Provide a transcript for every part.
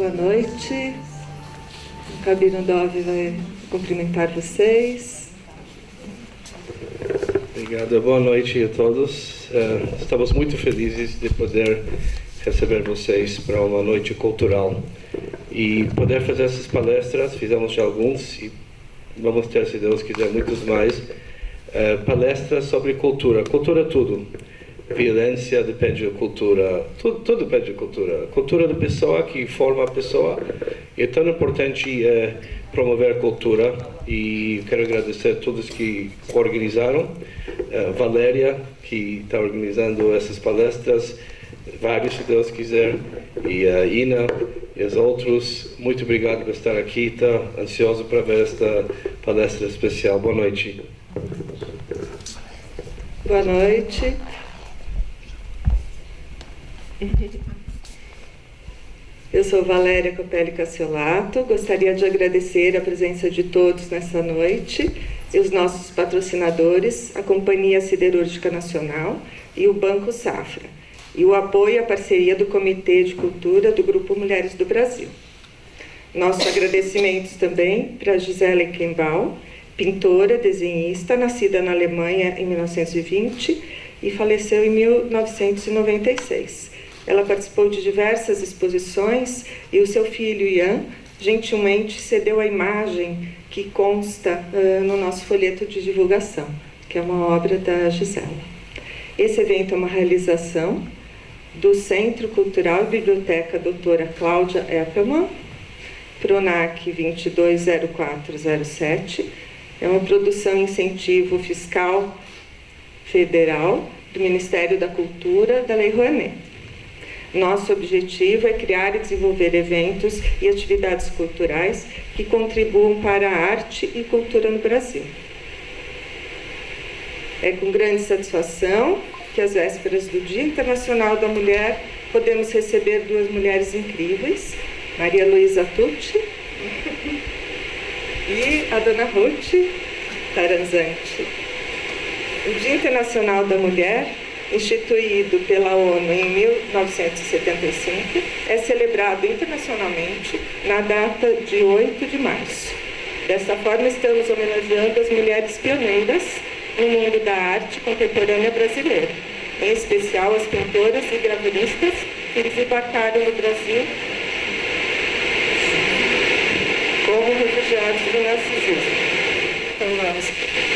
Boa noite. O Cabino Dove vai cumprimentar vocês. Obrigado, boa noite a todos. Estamos muito felizes de poder receber vocês para uma noite cultural e poder fazer essas palestras. Fizemos já alguns e vamos ter, se Deus quiser, muitos mais. Palestras sobre cultura. Cultura tudo. Violência depende da cultura, tudo depende da cultura. A cultura da pessoa que forma a pessoa. É tão importante promover a cultura e quero agradecer a todos que organizaram. Valéria, que está organizando essas palestras, vários, se Deus quiser, e a Ina e os outros. Muito obrigado por estar aqui. Estou ansioso para ver esta palestra especial. Boa noite. Boa noite. Eu sou Valéria Copelli Cassiolato, gostaria de agradecer a presença de todos nessa noite e os nossos patrocinadores, a Companhia Siderúrgica Nacional e o Banco Safra, e o apoio e a parceria do Comitê de Cultura do Grupo Mulheres do Brasil. Nossos agradecimentos também para Gisela Eichenbaum, pintora, desenhista, nascida na Alemanha em 1920 e faleceu em 1996. Ela participou de diversas exposições e o seu filho, Ian, gentilmente cedeu a imagem que consta no nosso folheto de divulgação, que é uma obra da Gisela. Esse evento é uma realização do Centro Cultural e Biblioteca Doutora Cláudia Eppelmann, PRONAC 220407, é uma produção incentivo fiscal federal do Ministério da Cultura da Lei Rouanet. Nosso objetivo é criar e desenvolver eventos e atividades culturais que contribuam para a arte e cultura no Brasil. É com grande satisfação que, às vésperas do Dia Internacional da Mulher, podemos receber duas mulheres incríveis, Maria Luísa Tucci e a Dona Ruth Taranzanti. O Dia Internacional da Mulher, instituído pela ONU em 1975, é celebrado internacionalmente na data de 8 de março. Desta forma, estamos homenageando as mulheres pioneiras no mundo da arte contemporânea brasileira, em especial as pintoras e gravuristas que desembarcaram no Brasil como refugiados do narcisismo. Então vamos.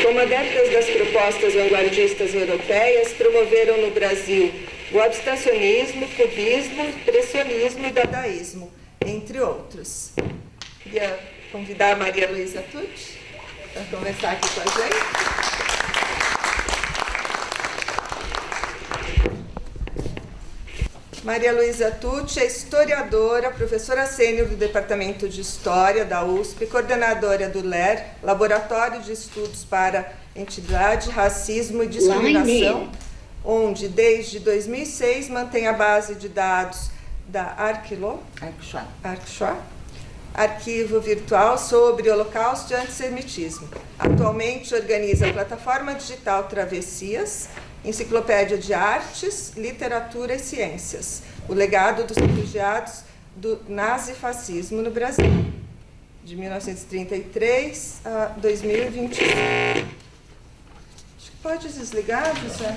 Como adeptas das propostas vanguardistas europeias, promoveram no Brasil o abstracionismo, cubismo, expressionismo e dadaísmo, entre outros. Queria convidar a Maria Luísa Tucci para conversar aqui com a gente. Maria Luísa Tucci é historiadora, professora sênior do Departamento de História da USP, coordenadora do LER, Laboratório de Estudos para Entidade, Racismo e Discriminação, onde, desde 2006, mantém a base de dados da Arquishua, arquivo virtual sobre Holocausto e Antissemitismo. Atualmente organiza a plataforma digital Travessias, Enciclopédia de Artes, Literatura e Ciências, o legado dos refugiados do nazifascismo no Brasil, de 1933 a 2021. Acho que pode desligar, José.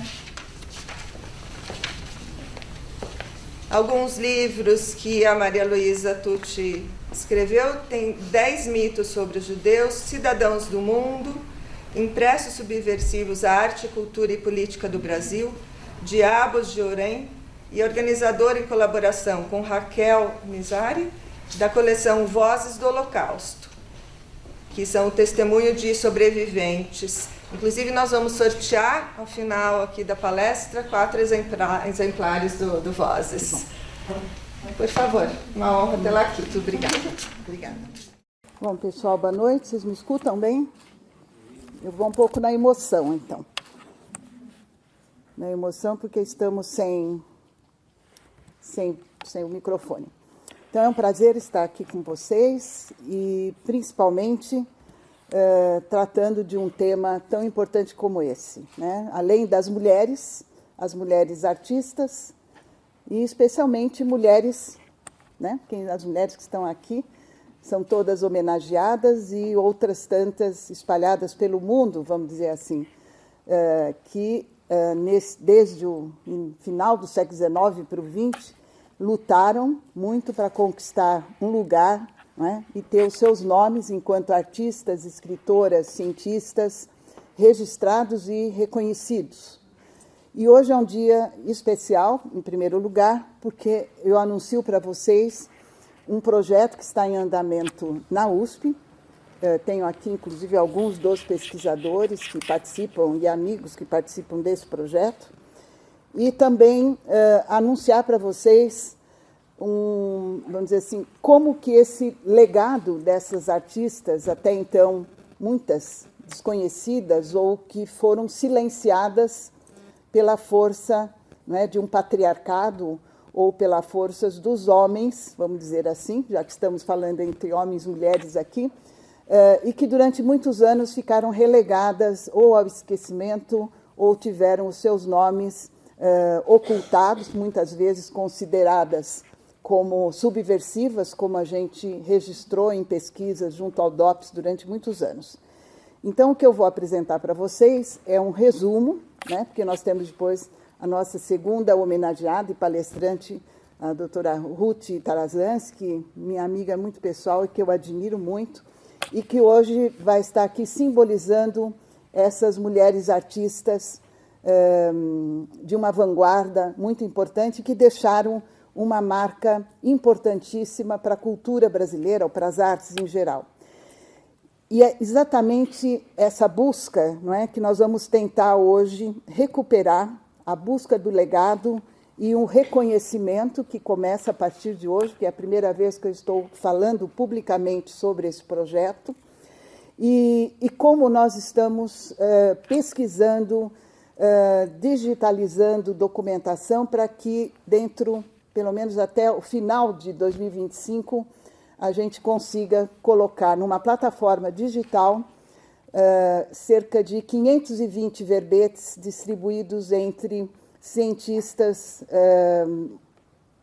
Alguns livros que a Maria Luísa Tucci escreveu, tem 10 mitos sobre os judeus, cidadãos do mundo, Impressos Subversivos, Arte, Cultura e Política do Brasil, Diabos de Orem, e organizadora em colaboração com Raquel Mizari, da coleção Vozes do Holocausto, que são o testemunho de sobreviventes Inclusive, nós vamos sortear, ao final aqui da palestra, 4 exemplares do Vozes. Por favor, uma honra tê-la aqui. Muito obrigada. Obrigada. Bom, pessoal, boa noite. Vocês me escutam bem? Eu vou um pouco na emoção, então. Na emoção, porque estamos sem o microfone. Então, é um prazer estar aqui com vocês e, principalmente, tratando de um tema tão importante como esse, né? Além das mulheres, as mulheres artistas e, especialmente, mulheres, né? As mulheres que estão aqui são todas homenageadas e outras tantas espalhadas pelo mundo, vamos dizer assim, que desde o final do século XIX para o XX, lutaram muito para conquistar um lugar, né, e ter os seus nomes enquanto artistas, escritoras, cientistas, registrados e reconhecidos. E hoje é um dia especial, em primeiro lugar, porque eu anuncio para vocês um projeto que está em andamento na USP. Tenho aqui, inclusive, alguns dos pesquisadores que participam e amigos que participam desse projeto. E também anunciar para vocês, vamos dizer assim, como que esse legado dessas artistas, até então muitas desconhecidas ou que foram silenciadas pela força, né, de um patriarcado ou pela força dos homens, vamos dizer assim, já que estamos falando entre homens e mulheres aqui, e que durante muitos anos ficaram relegadas ou ao esquecimento ou tiveram os seus nomes ocultados, muitas vezes consideradas como subversivas, como a gente registrou em pesquisas junto ao DOPS durante muitos anos. Então, o que eu vou apresentar para vocês é um resumo, né, porque nós temos depois a nossa segunda homenageada e palestrante, a doutora Ruth Tarazansky, minha amiga muito pessoal e que eu admiro muito, e que hoje vai estar aqui simbolizando essas mulheres artistas de uma vanguarda muito importante que deixaram uma marca importantíssima para a cultura brasileira ou para as artes em geral. E é exatamente essa busca, não é, que nós vamos tentar hoje recuperar, a busca do legado e um reconhecimento que começa a partir de hoje, que é a primeira vez que eu estou falando publicamente sobre esse projeto, e como nós estamos pesquisando, digitalizando documentação para que dentro, pelo menos até o final de 2025, a gente consiga colocar numa plataforma digital cerca de 520 verbetes distribuídos entre cientistas,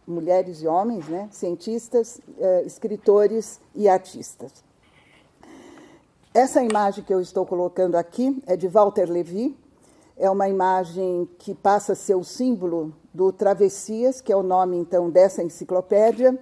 mulheres e homens, né? Cientistas, escritores e artistas. Essa imagem que eu estou colocando aqui é de Walter Levy, é uma imagem que passa a ser o símbolo do Travessias, que é o nome, então, dessa enciclopédia,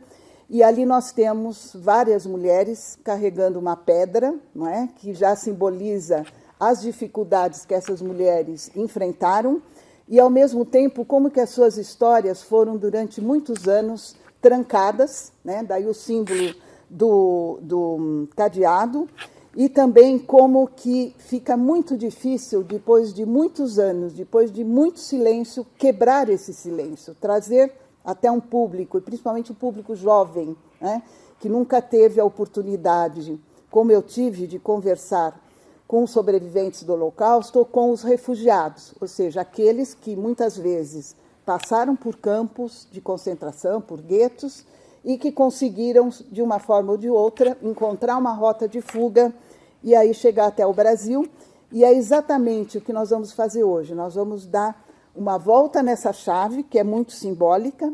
e ali nós temos várias mulheres carregando uma pedra, não é? Que já simboliza as dificuldades que essas mulheres enfrentaram e, ao mesmo tempo, como que as suas histórias foram, durante muitos anos, trancadas, né? Daí o símbolo do cadeado, e também como que fica muito difícil, depois de muitos anos, depois de muito silêncio, quebrar esse silêncio, trazer até um público, e principalmente o público jovem, né, que nunca teve a oportunidade, como eu tive, de conversar com os sobreviventes do Holocausto ou com os refugiados, ou seja, aqueles que muitas vezes passaram por campos de concentração, por guetos, e que conseguiram, de uma forma ou de outra, encontrar uma rota de fuga e aí chegar até o Brasil. E é exatamente o que nós vamos fazer hoje. Nós vamos dar uma volta nessa chave, que é muito simbólica,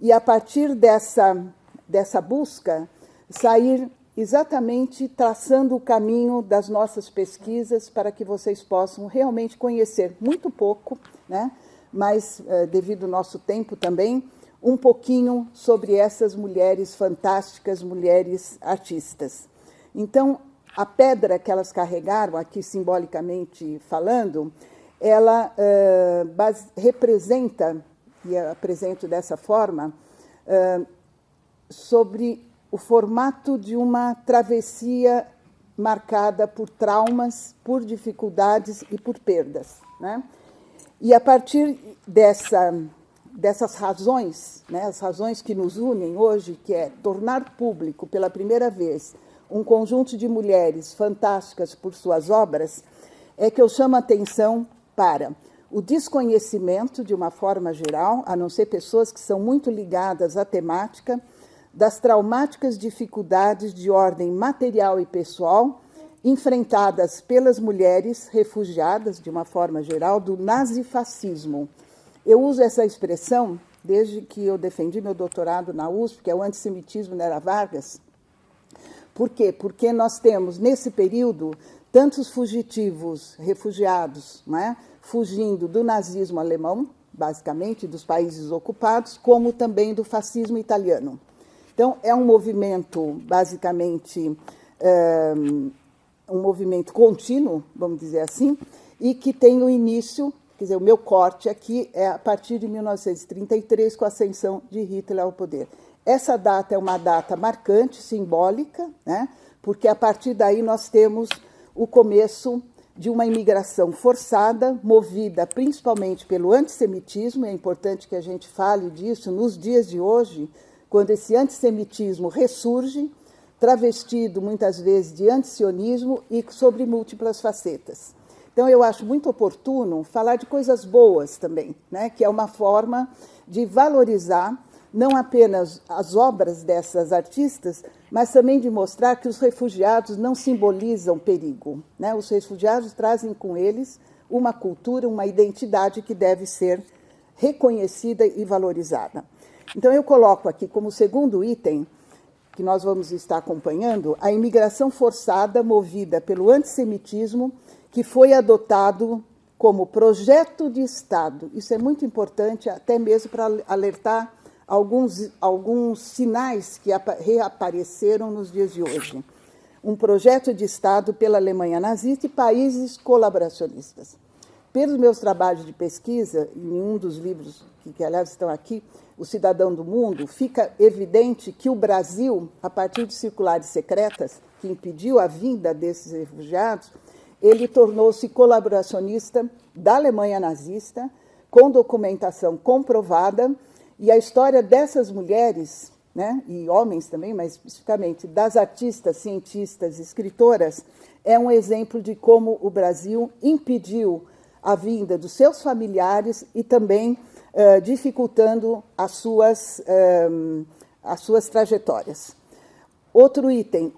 e a partir dessa busca, sair exatamente traçando o caminho das nossas pesquisas para que vocês possam realmente conhecer muito pouco, né? Mas, devido ao nosso tempo também, um pouquinho sobre essas mulheres fantásticas, mulheres artistas. Então, a pedra que elas carregaram, aqui simbolicamente falando, ela representa, e eu apresento dessa forma, sobre o formato de uma travessia marcada por traumas, por dificuldades e por perdas, né? E a partir dessas razões, né, as razões que nos unem hoje, que é tornar público pela primeira vez um conjunto de mulheres fantásticas por suas obras, é que eu chamo a atenção para o desconhecimento, de uma forma geral, a não ser pessoas que são muito ligadas à temática, das traumáticas dificuldades de ordem material e pessoal enfrentadas pelas mulheres refugiadas, de uma forma geral, do nazifascismo. Eu uso essa expressão desde que eu defendi meu doutorado na USP, que é o antissemitismo na era Vargas. Por quê? Porque nós temos, nesse período, tantos fugitivos, refugiados, né, fugindo do nazismo alemão, basicamente, dos países ocupados, como também do fascismo italiano. Então, é um movimento, basicamente, um movimento contínuo, vamos dizer assim, e que tem o início, quer dizer, o meu corte aqui é a partir de 1933, com a ascensão de Hitler ao poder. Essa data é uma data marcante, simbólica, né, porque a partir daí nós temos o começo de uma imigração forçada, movida principalmente pelo antissemitismo. É importante que a gente fale disso nos dias de hoje, quando esse antissemitismo ressurge, travestido muitas vezes de antisionismo e sobre múltiplas facetas. Então, eu acho muito oportuno falar de coisas boas também, né, que é uma forma de valorizar não apenas as obras dessas artistas, mas também de mostrar que os refugiados não simbolizam perigo, né? Os refugiados trazem com eles uma cultura, uma identidade que deve ser reconhecida e valorizada. Então, eu coloco aqui como segundo item, que nós vamos estar acompanhando, a imigração forçada movida pelo antissemitismo, que foi adotado como projeto de Estado. Isso é muito importante, até mesmo para alertar alguns sinais que reapareceram nos dias de hoje. Um projeto de Estado pela Alemanha nazista e países colaboracionistas. Pelos meus trabalhos de pesquisa, em um dos livros que aliás estão aqui, O Cidadão do Mundo, fica evidente que o Brasil, a partir de circulares secretas, que impediu a vinda desses refugiados, ele tornou-se colaboracionista da Alemanha nazista, com documentação comprovada, e a história dessas mulheres, né, e homens também, mas especificamente das artistas, cientistas, escritoras, é um exemplo de como o Brasil impediu a vinda dos seus familiares e também dificultando as suas trajetórias. Outro item,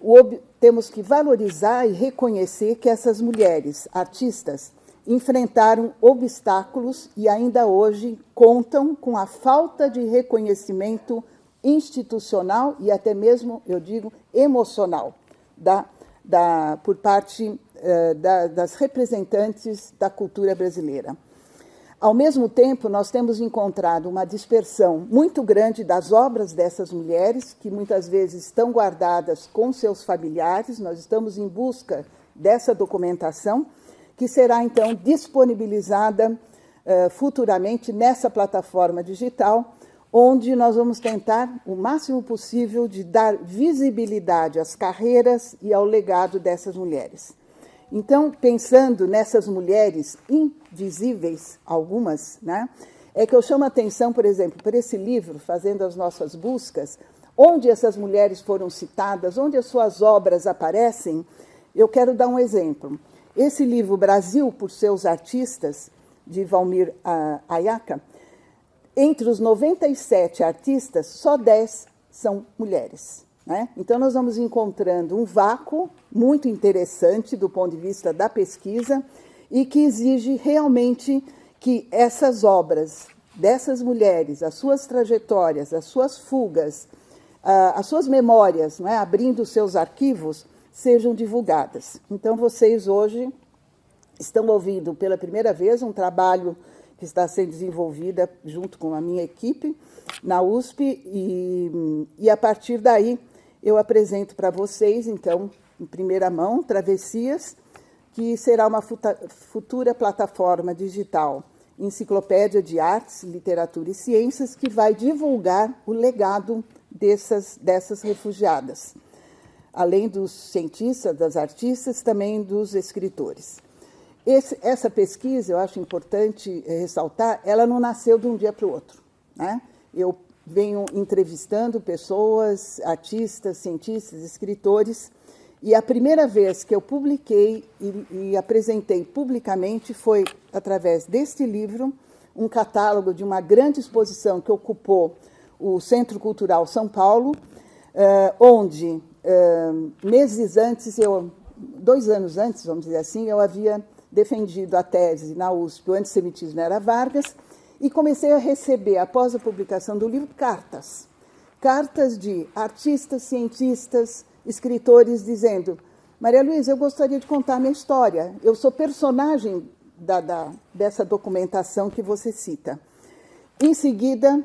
temos que valorizar e reconhecer que essas mulheres artistas enfrentaram obstáculos e ainda hoje contam com a falta de reconhecimento institucional e até mesmo, eu digo, emocional por parte das representantes da cultura brasileira. Ao mesmo tempo, nós temos encontrado uma dispersão muito grande das obras dessas mulheres, que muitas vezes estão guardadas com seus familiares. Nós estamos em busca dessa documentação, que será, então, disponibilizada futuramente nessa plataforma digital, onde nós vamos tentar, o máximo possível, de dar visibilidade às carreiras e ao legado dessas mulheres. Então, pensando nessas mulheres invisíveis, algumas, né, é que eu chamo a atenção, por exemplo, para esse livro, fazendo as nossas buscas, onde essas mulheres foram citadas, onde as suas obras aparecem. Eu quero dar um exemplo. Esse livro, Brasil por Seus Artistas, de Valmir Ayaka, entre os 97 artistas, só 10 são mulheres, né? Então, nós vamos encontrando um vácuo muito interessante do ponto de vista da pesquisa e que exige realmente que essas obras dessas mulheres, as suas trajetórias, as suas fugas, as suas memórias, não é? Abrindo seus arquivos, sejam divulgadas. Então, vocês hoje estão ouvindo pela primeira vez um trabalho que está sendo desenvolvido junto com a minha equipe na USP e a partir daí eu apresento para vocês, então, em primeira mão, Travessias, que será uma futura plataforma digital, enciclopédia de artes, literatura e ciências, que vai divulgar o legado dessas refugiadas. além dos cientistas, das artistas, também dos escritores. Essa pesquisa, eu acho importante ressaltar, ela não nasceu de um dia para o outro, né? Eu venho entrevistando pessoas, artistas, cientistas, escritores, e a primeira vez que eu publiquei e apresentei publicamente foi através deste livro, um catálogo de uma grande exposição que ocupou o Centro Cultural São Paulo, onde, meses antes, 2 anos antes, vamos dizer assim, eu havia defendido a tese na USP, o antissemitismo era Vargas, e comecei a receber, após a publicação do livro, cartas de artistas, cientistas, escritores, dizendo: Maria Luísa, eu gostaria de contar a minha história, eu sou personagem dessa documentação que você cita. Em seguida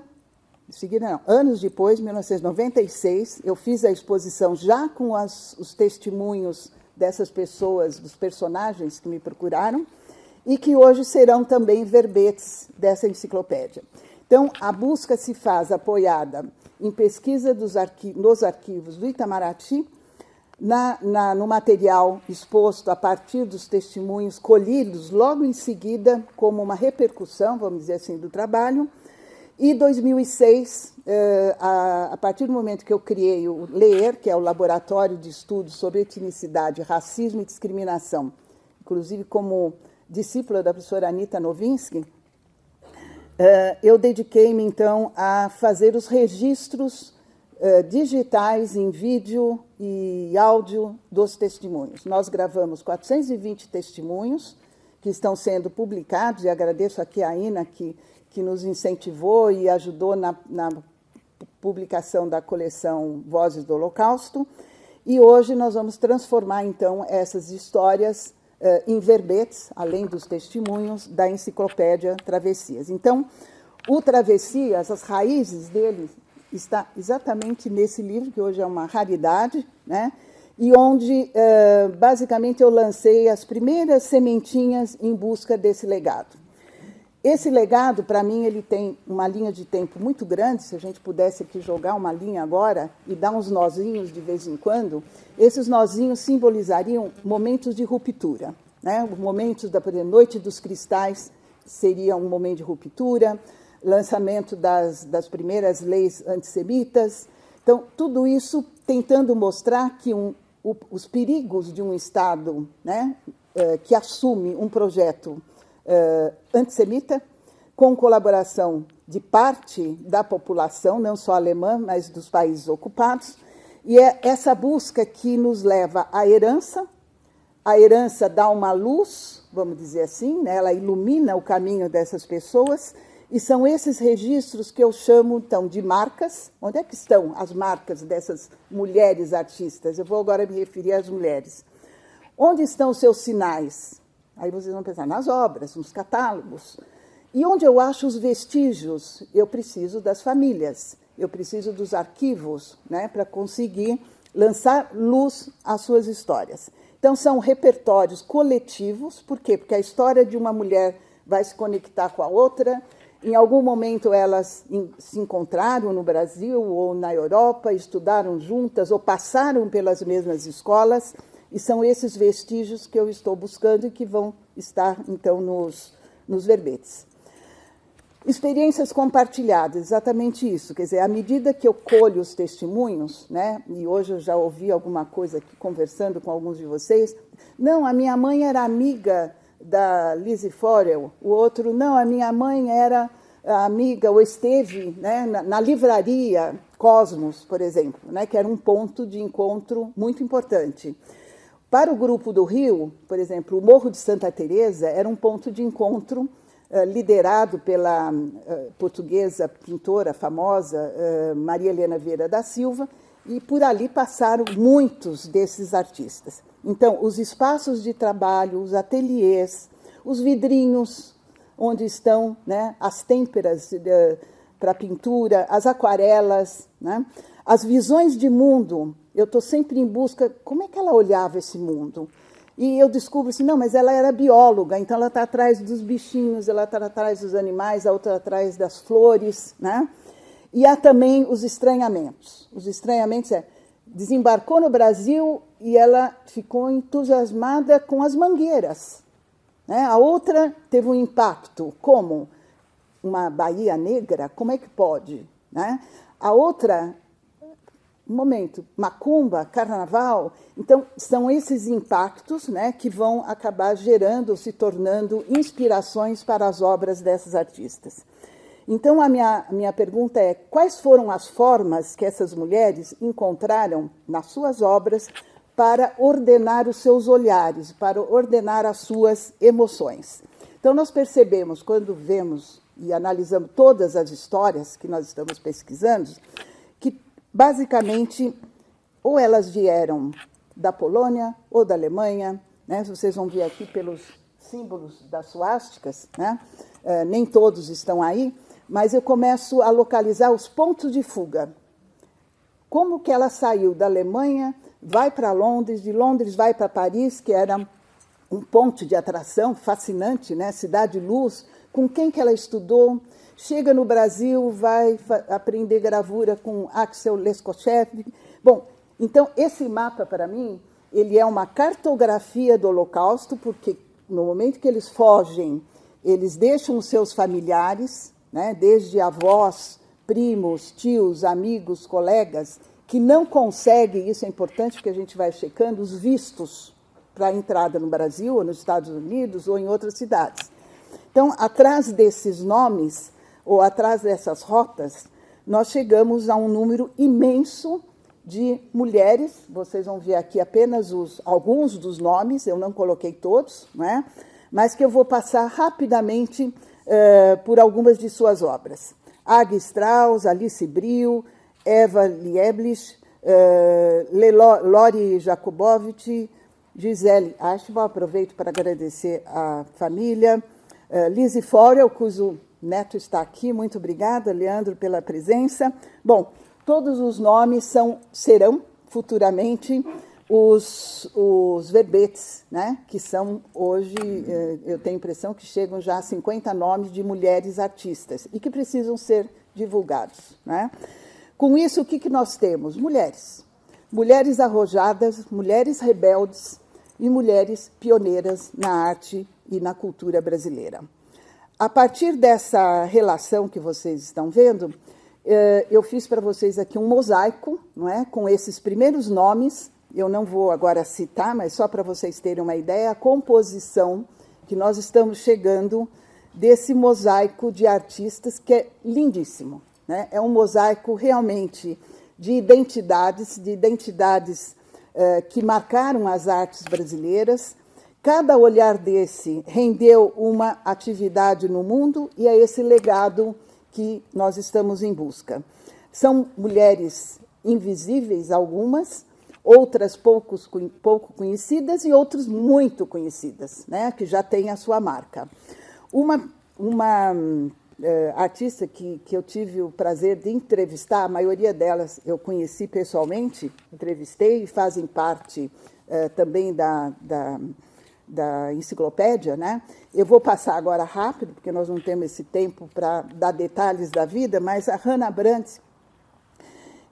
não, anos depois, 1996, eu fiz a exposição já com os testemunhos dessas pessoas, dos personagens que me procuraram, e que hoje serão também verbetes dessa enciclopédia. Então, a busca se faz apoiada em pesquisa nos arquivos do Itamaraty, no material exposto a partir dos testemunhos colhidos logo em seguida, como uma repercussão, vamos dizer assim, do trabalho. E 2006, a partir do momento que eu criei o LEER, que é o Laboratório de Estudos sobre Etnicidade, Racismo e Discriminação, inclusive como discípula da professora Anita Novinsky, eu dediquei-me, então, a fazer os registros digitais em vídeo e áudio dos testemunhos. Nós gravamos 420 testemunhos que estão sendo publicados, e agradeço aqui a Ina, que nos incentivou e ajudou na publicação da coleção Vozes do Holocausto. E hoje nós vamos transformar, então, essas histórias em verbetes, além dos testemunhos, da enciclopédia Travessias. Então, o Travessias, as raízes dele, está exatamente nesse livro, que hoje é uma raridade, né? E onde, basicamente, eu lancei as primeiras sementinhas em busca desse legado. Esse legado, para mim, ele tem uma linha de tempo muito grande. Se a gente pudesse aqui jogar uma linha agora e dar uns nozinhos de vez em quando, esses nozinhos simbolizariam momentos de ruptura, né? O momento da, por exemplo, Noite dos Cristais seria um momento de ruptura, lançamento das primeiras leis antissemitas. Então, tudo isso tentando mostrar que os perigos de um Estado, né, que assume um projeto antissemita, com colaboração de parte da população, não só alemã, mas dos países ocupados, e é essa busca que nos leva à herança. A herança dá uma luz, vamos dizer assim, né? Ela ilumina o caminho dessas pessoas, e são esses registros que eu chamo, então, de marcas. Onde é que estão as marcas dessas mulheres artistas? Eu vou agora me referir às mulheres. Onde estão os seus sinais? Aí vocês vão pensar nas obras, nos catálogos. E onde eu acho os vestígios? Eu preciso das famílias, eu preciso dos arquivos, né, para conseguir lançar luz às suas histórias. Então, são repertórios coletivos. Por quê? Porque a história de uma mulher vai se conectar com a outra. Em algum momento, elas se encontraram no Brasil ou na Europa, estudaram juntas ou passaram pelas mesmas escolas. E são esses vestígios que eu estou buscando e que vão estar, então, nos verbetes. Experiências compartilhadas, exatamente isso. Quer dizer, à medida que eu colho os testemunhos, né, e hoje eu já ouvi alguma coisa aqui conversando com alguns de vocês, não, a minha mãe era amiga da Lizzie Forel, o outro, não, a minha mãe era amiga, ou esteve, né, na livraria Cosmos, por exemplo, né, que era um ponto de encontro muito importante. Para o grupo do Rio, por exemplo, o Morro de Santa Teresa era um ponto de encontro liderado pela portuguesa pintora famosa Maria Helena Vieira da Silva, e por ali passaram muitos desses artistas. Então, os espaços de trabalho, os ateliês, os vidrinhos, onde estão, né, as têmperas para pintura, as aquarelas, né, as visões de mundo. Eu estou sempre em busca, como é que ela olhava esse mundo? E eu descubro assim, não, mas ela era bióloga, então ela está atrás dos bichinhos, ela está atrás dos animais, a outra atrás das flores, né? E há também os estranhamentos. Os estranhamentos desembarcou no Brasil e ela ficou entusiasmada com as mangueiras, né? A outra teve um impacto, como uma Bahia Negra, como é que pode, né? A outra, um momento, macumba, carnaval. Então, são esses impactos, né, que vão acabar gerando, se tornando inspirações para as obras dessas artistas. Então, a minha pergunta é: quais foram as formas que essas mulheres encontraram nas suas obras para ordenar os seus olhares, para ordenar as suas emoções? Então, nós percebemos, quando vemos e analisamos todas as histórias que nós estamos pesquisando, que, basicamente, ou elas vieram da Polônia ou da Alemanha, né? Vocês vão ver aqui pelos símbolos das suásticas, né? Nem todos estão aí, mas eu começo a localizar os pontos de fuga. Como que ela saiu da Alemanha, vai para Londres, de Londres vai para Paris, que era um ponto de atração fascinante, né? Cidade Luz, com quem que ela estudou, chega no Brasil, vai aprender gravura com Axel Leskochev. Bom, então esse mapa, para mim, ele é uma cartografia do Holocausto, porque no momento que eles fogem, eles deixam os seus familiares, né? Desde avós, primos, tios, amigos, colegas, que não conseguem, isso é importante porque a gente vai checando, os vistos para a entrada no Brasil, ou nos Estados Unidos, ou em outras cidades. Então, atrás desses nomes, ou atrás dessas rotas, nós chegamos a um número imenso de mulheres. Vocês vão ver aqui apenas alguns dos nomes, eu não coloquei todos, né? Mas que eu vou passar rapidamente por algumas de suas obras. Agnes Strauss, Alice Brio, Eva Lieblich, Lori Jakubowicz, Gisele Ashba, aproveito para agradecer a família, Lizzie Forel, cujo neto está aqui, muito obrigada, Leandro, pela presença. Bom, todos os nomes serão futuramente os verbetes, né, que são hoje, eu tenho a impressão que chegam já a 50 nomes de mulheres artistas e que precisam ser divulgados, né? Com isso, o que nós temos? Mulheres. Mulheres arrojadas, mulheres rebeldes e mulheres pioneiras na arte e na cultura brasileira. A partir dessa relação que vocês estão vendo, eu fiz para vocês aqui um mosaico, não é, com esses primeiros nomes. Eu não vou agora citar, mas só para vocês terem uma ideia, a composição que nós estamos chegando desse mosaico de artistas, que é lindíssimo, né? É um mosaico realmente de identidades que marcaram as artes brasileiras. Cada olhar desse rendeu uma atividade no mundo e é esse legado que nós estamos em busca. São mulheres invisíveis, algumas, outras pouco conhecidas e outras muito conhecidas, né, que já têm a sua marca. Uma artista que eu tive o prazer de entrevistar, a maioria delas eu conheci pessoalmente, entrevistei e fazem parte também da enciclopédia, né? Eu vou passar agora rápido, porque nós não temos esse tempo para dar detalhes da vida, mas a Hannah Brandt,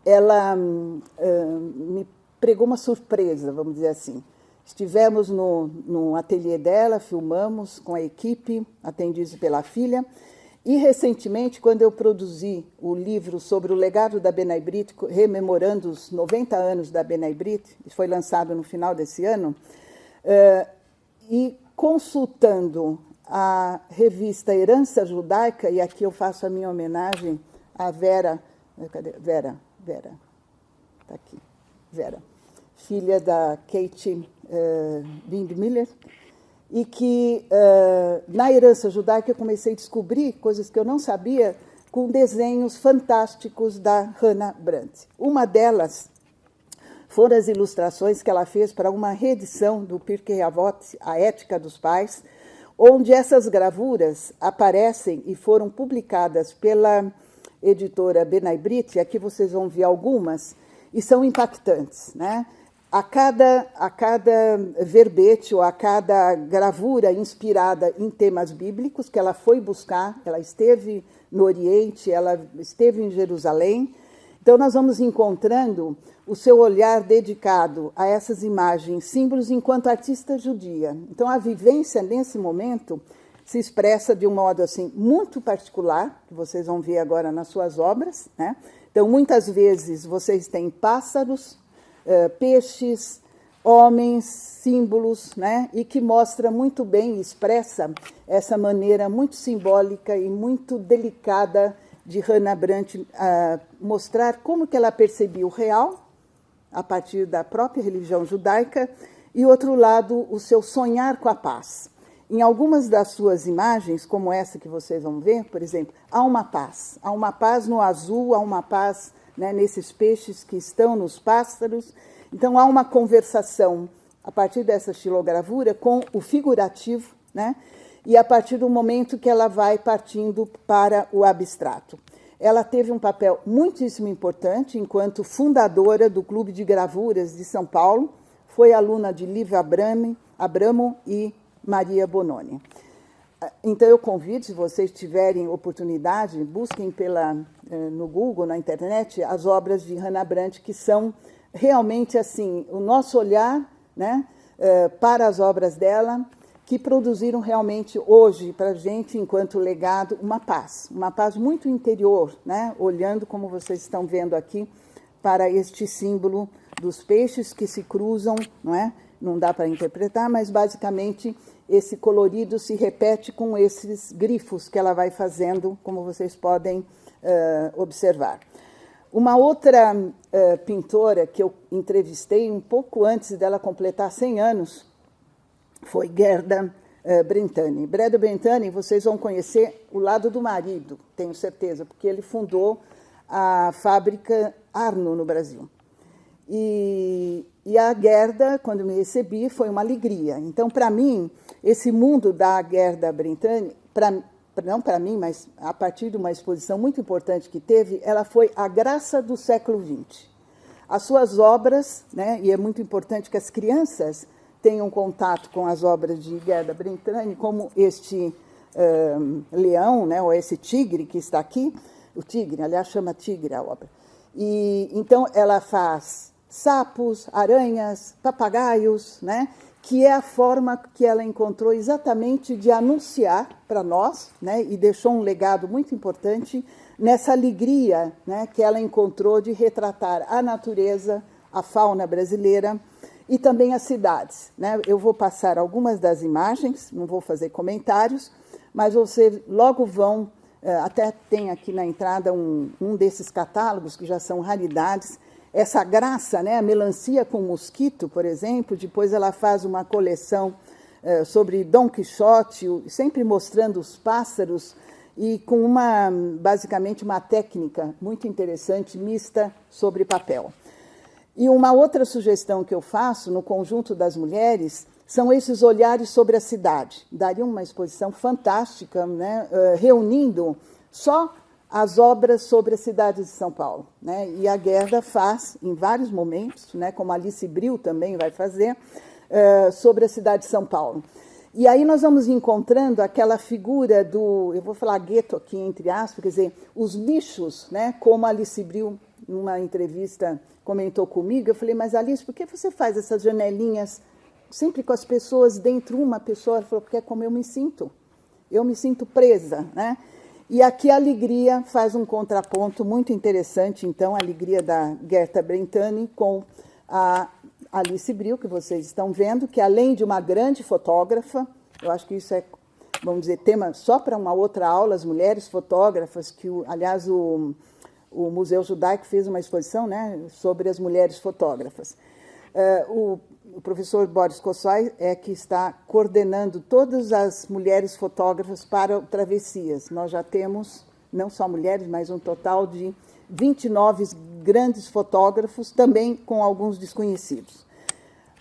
ela me pregou uma surpresa, vamos dizer assim. Estivemos no ateliê dela, filmamos com a equipe, atendidos pela filha, e recentemente, quando eu produzi o livro sobre o legado da Benay Brit, rememorando os 90 anos da Benay Brit, foi lançado no final desse ano, e consultando a revista Herança Judaica, e aqui eu faço a minha homenagem à Vera, cadê? Vera, está aqui, Vera, filha da Kate Windmiller, e que na Herança Judaica eu comecei a descobrir coisas que eu não sabia com desenhos fantásticos da Hannah Brandt. Uma delas foram as ilustrações que ela fez para uma reedição do Pirkei Avot, A Ética dos Pais, onde essas gravuras aparecem e foram publicadas pela editora Benay Brit, e aqui vocês vão ver algumas, e são impactantes, né? A cada verbete ou a cada gravura inspirada em temas bíblicos que ela foi buscar, ela esteve no Oriente, ela esteve em Jerusalém, Então, nós vamos encontrando o seu olhar dedicado a essas imagens, símbolos, enquanto artista judia. Então, a vivência, nesse momento, se expressa de um modo assim muito particular, que vocês vão ver agora nas suas obras, né? Então, muitas vezes, vocês têm pássaros, peixes, homens, símbolos, né? E que mostra muito bem, expressa essa maneira muito simbólica e muito delicada de Hannah Brandt mostrar como que ela percebia o real a partir da própria religião judaica e, outro lado, o seu sonhar com a paz. Em algumas das suas imagens, como essa que vocês vão ver, por exemplo, há uma paz no azul, há uma paz, né, nesses peixes que estão nos pássaros. Então, há uma conversação, a partir dessa xilogravura, com o figurativo, né? E a partir do momento que ela vai partindo para o abstrato. Ela teve um papel muitíssimo importante enquanto fundadora do Clube de Gravuras de São Paulo, foi aluna de Lívia Abramo e Maria Bononi. Então, eu convido, se vocês tiverem oportunidade, busquem no Google, na internet, as obras de Hannah Brandt, que são realmente assim o nosso olhar, né, para as obras dela, que produziram realmente hoje para a gente, enquanto legado, uma paz muito interior, né, olhando, como vocês estão vendo aqui, para este símbolo dos peixes que se cruzam, não é? Não dá para interpretar, mas basicamente esse colorido se repete com esses grifos que ela vai fazendo, como vocês podem observar. Uma outra pintora que eu entrevistei um pouco antes dela completar 100 anos foi Gerda Brentani. Gerda Brentani, vocês vão conhecer o lado do marido, tenho certeza, porque ele fundou a fábrica Arno no Brasil. E a Gerda, quando me recebi, foi uma alegria. Então, para mim, esse mundo da Gerda Brentani, não para mim, mas a partir de uma exposição muito importante que teve, ela foi a graça do século XX. As suas obras, né, e é muito importante que as crianças tenham contato com as obras de Gerda Brentani, como este leão, né, ou esse tigre que está aqui, o tigre, aliás, chama tigre a obra. E então ela faz sapos, aranhas, papagaios, né, que é a forma que ela encontrou exatamente de anunciar para nós, né, e deixou um legado muito importante nessa alegria, né, que ela encontrou de retratar a natureza, a fauna brasileira e também as cidades, né? Eu vou passar algumas das imagens, não vou fazer comentários, mas vocês logo vão, até tem aqui na entrada um desses catálogos que já são raridades, essa graça, né? A melancia com mosquito, por exemplo, depois ela faz uma coleção sobre Dom Quixote, sempre mostrando os pássaros e com basicamente uma técnica muito interessante, mista sobre papel. E uma outra sugestão que eu faço no conjunto das mulheres são esses olhares sobre a cidade. Daria uma exposição fantástica, né, reunindo só as obras sobre a cidade de São Paulo, né? E a Gerda faz, em vários momentos, né, como a Alice Bril também vai fazer, sobre a cidade de São Paulo. E aí nós vamos encontrando aquela figura eu vou falar gueto aqui entre aspas, quer dizer, os nichos, né, como a Alice Bril, numa entrevista, comentou comigo. Eu falei, mas Alice, por que você faz essas janelinhas sempre com as pessoas dentro, uma pessoa? Ela falou, porque é como eu me sinto presa, né? E aqui a alegria faz um contraponto muito interessante, então, a alegria da Gerda Brentani com a Alice Bril, que vocês estão vendo, que além de uma grande fotógrafa, eu acho que isso é, vamos dizer, tema só para uma outra aula, as mulheres fotógrafas, que, aliás, o Museu Judaico fez uma exposição, né, sobre as mulheres fotógrafas. O professor Boris Kossai é que está coordenando todas as mulheres fotógrafas para Travessias. Nós já temos, não só mulheres, mas um total de 29 grandes fotógrafos, também com alguns desconhecidos.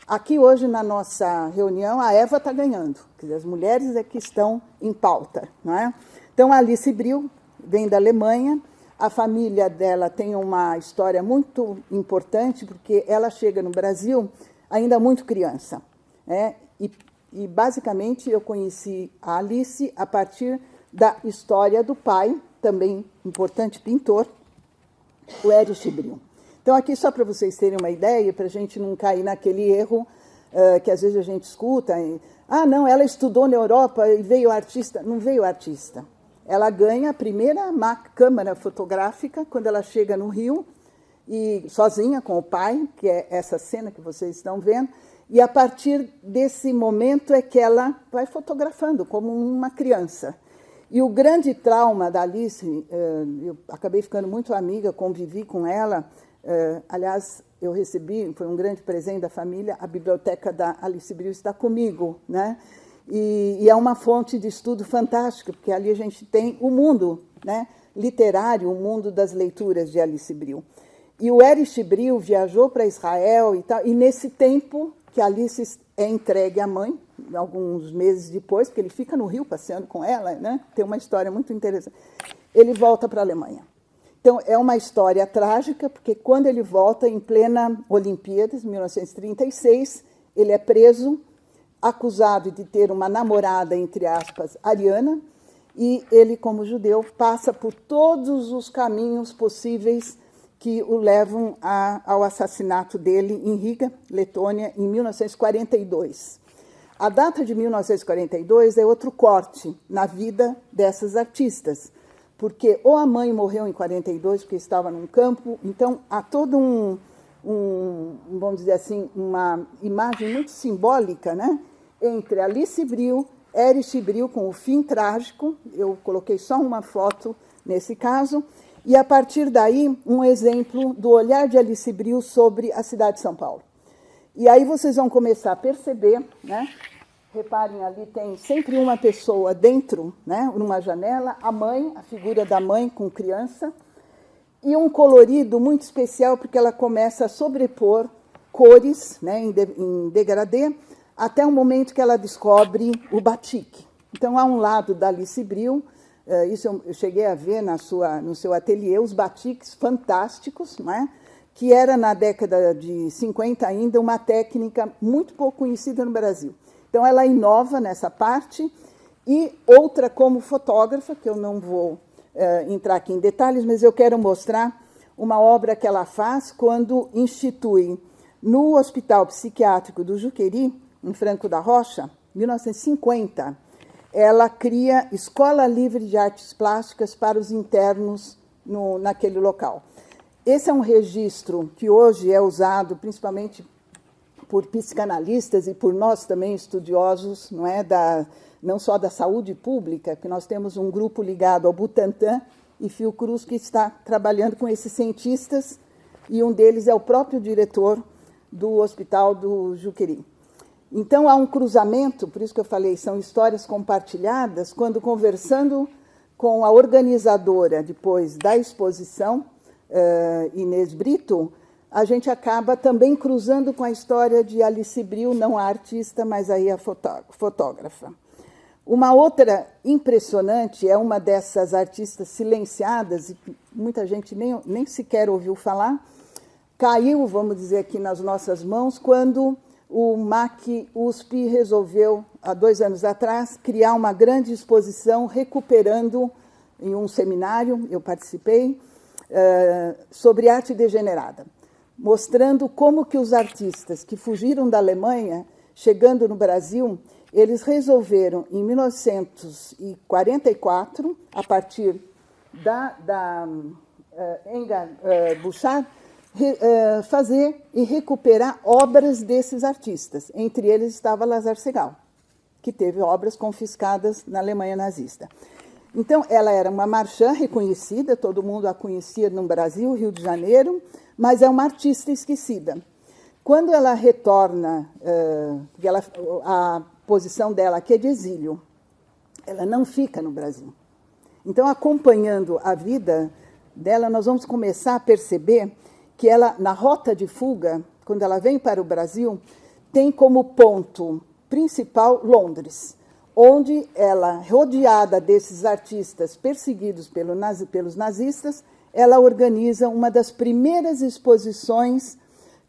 Aqui hoje, na nossa reunião, a Eva está ganhando, quer dizer, as mulheres é que estão em pauta, não é? Então, a Alice Bril vem da Alemanha. A família dela tem uma história muito importante, porque ela chega no Brasil ainda muito criança, né? E basicamente, eu conheci a Alice a partir da história do pai, também importante pintor, o Erich Brio. Então, aqui, só para vocês terem uma ideia, para a gente não cair naquele erro que às vezes a gente escuta, não, ela estudou na Europa e veio artista. Não veio artista. Ela ganha a primeira câmera fotográfica quando ela chega no Rio, e sozinha com o pai, que é essa cena que vocês estão vendo, e a partir desse momento é que ela vai fotografando como uma criança. E o grande trauma da Alice, eu acabei ficando muito amiga, convivi com ela, aliás, eu recebi, foi um grande presente da família, a biblioteca da Alice Brio está comigo, né? E é uma fonte de estudo fantástica, porque ali a gente tem o mundo, né, literário, o mundo das leituras de Alice Brio. E o Erich Brio viajou para Israel e tal, e nesse tempo que Alice é entregue à mãe, alguns meses depois, porque ele fica no Rio passeando com ela, né? Tem uma história muito interessante. Ele volta para a Alemanha. Então, é uma história trágica, porque quando ele volta, em plena Olimpíadas, 1936, ele é preso, acusado de ter uma namorada, entre aspas, ariana, e ele, como judeu, passa por todos os caminhos possíveis que o levam ao assassinato dele em Riga, Letônia, em 1942. A data de 1942 é outro corte na vida dessas artistas, porque ou a mãe morreu em 42, porque estava num campo, então há todo vamos dizer assim, uma imagem muito simbólica, né, entre Alice Brio, Erich Brio, com o fim trágico, eu coloquei só uma foto nesse caso, e, a partir daí, um exemplo do olhar de Alice Brio sobre a cidade de São Paulo. E aí vocês vão começar a perceber, né? Reparem, ali tem sempre uma pessoa dentro, né, numa janela, a mãe, a figura da mãe com criança, e um colorido muito especial, porque ela começa a sobrepor cores, né, em degradê, até o momento que ela descobre o batik. Então, há um lado da Alice Brio, isso eu cheguei a ver no seu ateliê, os batiks fantásticos, né? Que era, na década de 50 ainda, uma técnica muito pouco conhecida no Brasil. Então, ela inova nessa parte, e outra como fotógrafa, que eu não vou entrar aqui em detalhes, mas eu quero mostrar uma obra que ela faz quando institui, no Hospital Psiquiátrico do Juqueri, em Franco da Rocha, 1950, ela cria Escola Livre de Artes Plásticas para os internos naquele local. Esse é um registro que hoje é usado principalmente por psicanalistas e por nós também estudiosos, não só da saúde pública, que nós temos um grupo ligado ao Butantan e Fiocruz que está trabalhando com esses cientistas, e um deles é o próprio diretor do Hospital do Juqueri. Então, há um cruzamento, por isso que eu falei, são histórias compartilhadas, quando conversando com a organizadora, depois da exposição, Inês Brito, a gente acaba também cruzando com a história de Alice Brio, não a artista, mas aí a fotógrafa. Uma outra impressionante é uma dessas artistas silenciadas, e muita gente nem sequer ouviu falar, caiu, vamos dizer aqui, nas nossas mãos, quando o MAC USP resolveu, há 2 anos atrás, criar uma grande exposição recuperando, em um seminário, eu participei, sobre arte degenerada, mostrando como que os artistas que fugiram da Alemanha, chegando no Brasil, eles resolveram, em 1944, a partir da Enga Bouchard, fazer e recuperar obras desses artistas. Entre eles estava Lazar Segal, que teve obras confiscadas na Alemanha nazista. Então, ela era uma marchand reconhecida, todo mundo a conhecia no Brasil, Rio de Janeiro, mas é uma artista esquecida. Quando ela retorna, a posição dela aqui é de exílio, ela não fica no Brasil. Então, acompanhando a vida dela, nós vamos começar a perceber que ela, na rota de fuga, quando ela vem para o Brasil, tem como ponto principal Londres, onde ela, rodeada desses artistas perseguidos pelos nazistas, ela organiza uma das primeiras exposições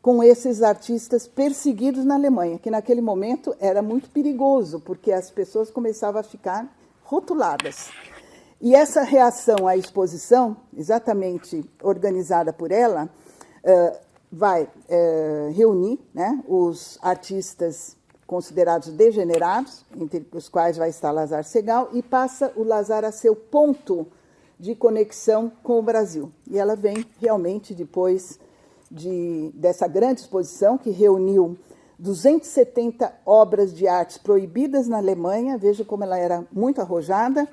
com esses artistas perseguidos na Alemanha, que naquele momento era muito perigoso, porque as pessoas começavam a ficar rotuladas. E essa reação à exposição, exatamente organizada por ela, vai reunir, né, os artistas considerados degenerados, entre os quais vai estar Lazar Segal, e passa o Lazar a ser o ponto de conexão com o Brasil. E ela vem realmente depois dessa grande exposição, que reuniu 270 obras de artes proibidas na Alemanha, veja como ela era muito arrojada,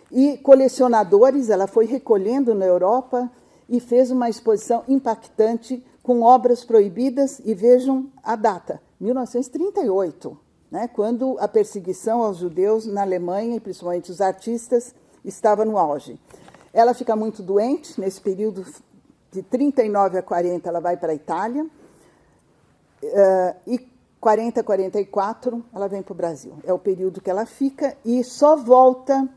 e colecionadores, ela foi recolhendo na Europa e fez uma exposição impactante com obras proibidas, e vejam a data, 1938, né, quando a perseguição aos judeus na Alemanha, e principalmente os artistas, estava no auge. Ela fica muito doente, nesse período de 39 a 40 ela vai para a Itália, e 40 a 44 ela vem para o Brasil. É o período que ela fica, e só volta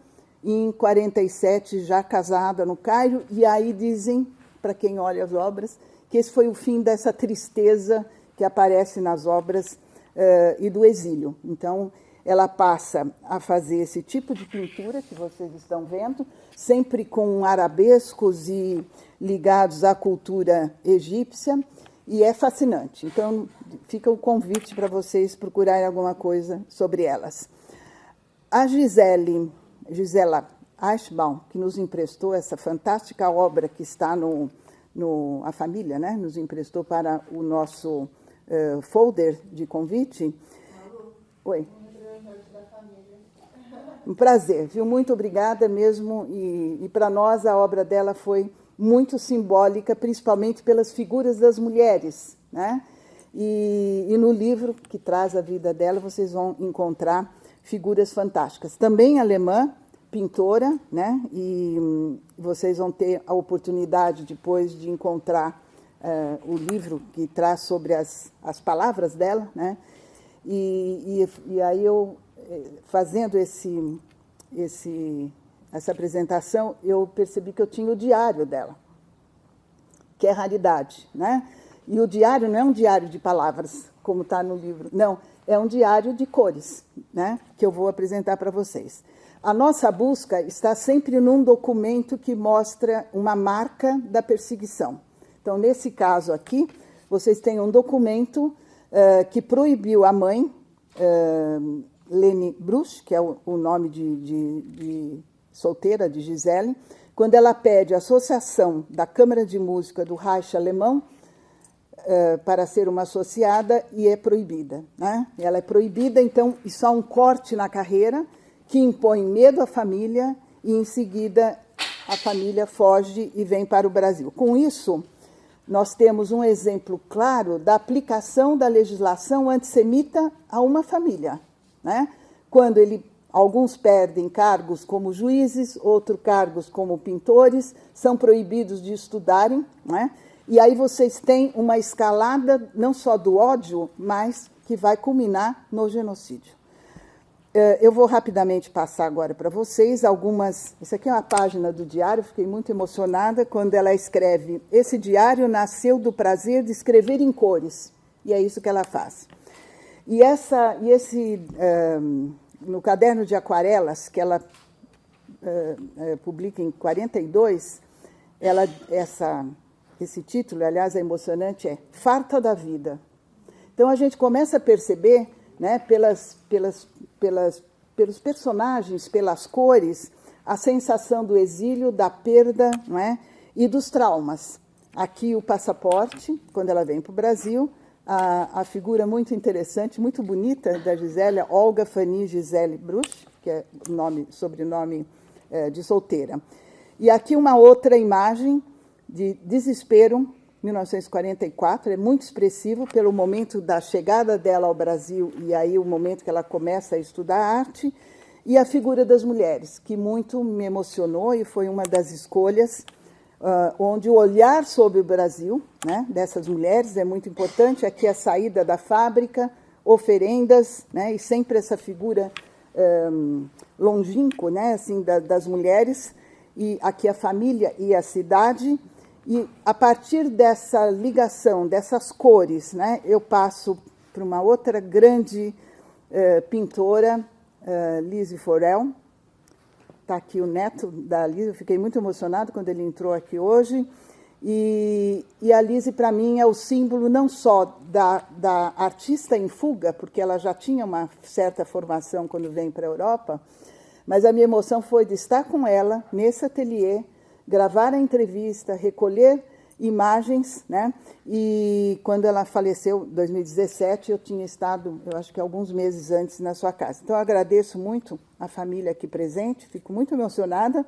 em 47, já casada no Cairo, e aí dizem, para quem olha as obras, que esse foi o fim dessa tristeza que aparece nas obras e do exílio. Então, ela passa a fazer esse tipo de pintura que vocês estão vendo, sempre com arabescos e ligados à cultura egípcia, e é fascinante. Então, fica o convite para vocês procurarem alguma coisa sobre elas. A Gisela Eichbaum, que nos emprestou essa fantástica obra que está a família, né, nos emprestou para o nosso folder de convite. Oi. Um prazer, viu? Muito obrigada mesmo. E para nós a obra dela foi muito simbólica, principalmente pelas figuras das mulheres, né? E no livro que traz a vida dela, vocês vão encontrar figuras fantásticas. Também alemã, pintora, né? E vocês vão ter a oportunidade depois de encontrar o livro que traz sobre as palavras dela, né? E aí eu, fazendo essa apresentação, eu percebi que eu tinha o diário dela, que é raridade, né? E o diário não é um diário de palavras, como está no livro, não, é um diário de cores, né? Que eu vou apresentar para vocês. A nossa busca está sempre num documento que mostra uma marca da perseguição. Então, nesse caso aqui, vocês têm um documento que proibiu a mãe, Leni Bruch, que é o nome de solteira de Gisele, quando ela pede a associação da Câmara de Música do Reich alemão para ser uma associada, e é proibida, né? Ela é proibida, então isso há um corte na carreira que impõe medo à família, e em seguida a família foge e vem para o Brasil. Com isso, nós temos um exemplo claro da aplicação da legislação antissemita a uma família, né? Quando alguns perdem cargos como juízes, outros cargos como pintores, são proibidos de estudarem, né? E aí vocês têm uma escalada não só do ódio, mas que vai culminar no genocídio. Eu vou rapidamente passar agora para vocês algumas... Isso aqui é uma página do diário, fiquei muito emocionada quando ela escreve: esse diário nasceu do prazer de escrever em cores. E é isso que ela faz. No caderno de aquarelas, que ela publica em 42, esse título, aliás, é emocionante, é Farta da Vida. Então, a gente começa a perceber, né, pelos personagens, pelas cores, a sensação do exílio, da perda, não é? E dos traumas. Aqui o passaporte, quando ela vem para o Brasil, a figura muito interessante, muito bonita da Gisele, Olga Fanny Gisele Bruch, que é sobrenome de solteira. E aqui uma outra imagem de desespero, 1944, é muito expressivo pelo momento da chegada dela ao Brasil e aí o momento que ela começa a estudar arte, e a figura das mulheres, que muito me emocionou e foi uma das escolhas onde o olhar sobre o Brasil, né, dessas mulheres é muito importante. Aqui a saída da fábrica, oferendas, né, e sempre essa figura longínqua, né, assim, das mulheres, e aqui a família e a cidade. E, a partir dessa ligação, dessas cores, né, eu passo para uma outra grande pintora, Lise Forel, está aqui o neto da Lise, eu fiquei muito emocionada quando ele entrou aqui hoje. E a Lise, para mim, é o símbolo não só da artista em fuga, porque ela já tinha uma certa formação quando veio para a Europa, mas a minha emoção foi de estar com ela nesse ateliê, gravar a entrevista, recolher imagens, né? E quando ela faleceu, em 2017, eu tinha estado, eu acho que alguns meses antes, na sua casa. Então, eu agradeço muito a família aqui presente, fico muito emocionada.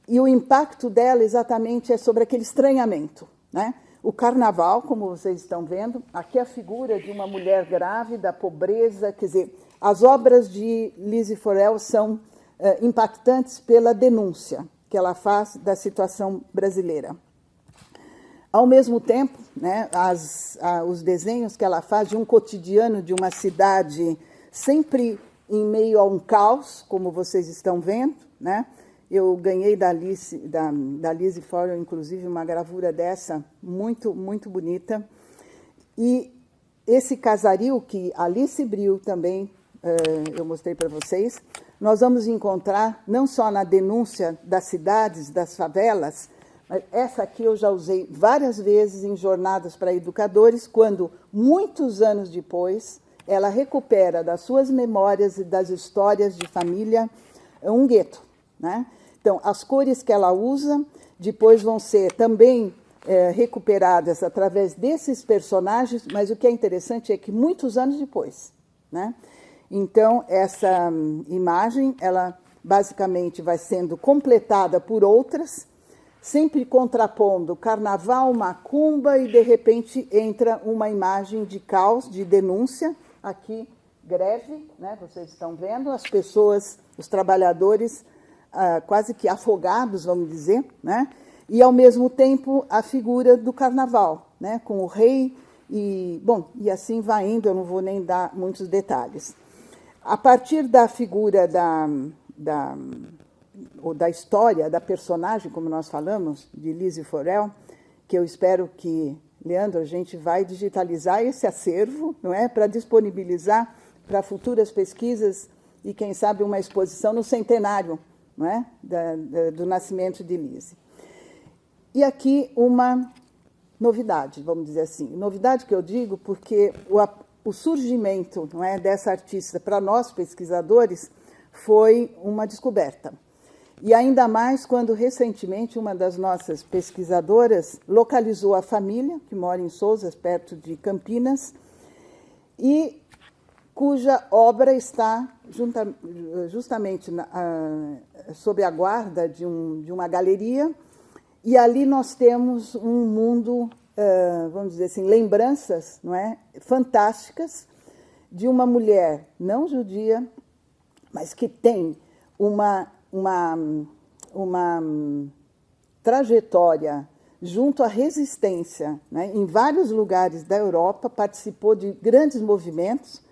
E o impacto dela exatamente é sobre aquele estranhamento, né? O carnaval, como vocês estão vendo, aqui a figura de uma mulher grávida, a pobreza, quer dizer, as obras de Lise Forel são impactantes pela denúncia que ela faz da situação brasileira. Ao mesmo tempo, né, os desenhos que ela faz de um cotidiano de uma cidade sempre em meio a um caos, como vocês estão vendo, né? Eu ganhei da Lise Forel, inclusive, uma gravura dessa, muito, muito bonita. E esse casario que Alice Bril também, eu mostrei para vocês, nós vamos encontrar não só na denúncia das cidades, das favelas, mas essa aqui eu já usei várias vezes em jornadas para educadores, quando, muitos anos depois, ela recupera das suas memórias e das histórias de família um gueto, né? Então, as cores que ela usa depois vão ser também recuperadas através desses personagens, mas o que é interessante é que muitos anos depois, né? Então, essa imagem, ela basicamente vai sendo completada por outras, sempre contrapondo carnaval, macumba, e de repente entra uma imagem de caos, de denúncia, aqui greve, né? Vocês estão vendo, as pessoas, os trabalhadores quase que afogados, vamos dizer, né? E, ao mesmo tempo, a figura do carnaval, né? Com o rei, e assim vai indo, eu não vou nem dar muitos detalhes. A partir da figura ou da história, da personagem, como nós falamos, de Lise Forel, que eu espero que, Leandro, a gente vai digitalizar esse acervo, não é? Para disponibilizar para futuras pesquisas e, quem sabe, uma exposição no centenário, não é? do nascimento de Lise. E aqui uma novidade, vamos dizer assim. Novidade que eu digo porque o surgimento, não é, dessa artista para nós, pesquisadores, foi uma descoberta. E ainda mais quando, recentemente, uma das nossas pesquisadoras localizou a família, que mora em Sousa, perto de Campinas, e cuja obra está justamente sob a guarda de uma galeria, e ali nós temos um mundo, vamos dizer assim, lembranças, não é, fantásticas, de uma mulher não judia, mas que tem uma trajetória junto à resistência, né? Em vários lugares da Europa, participou de grandes movimentos,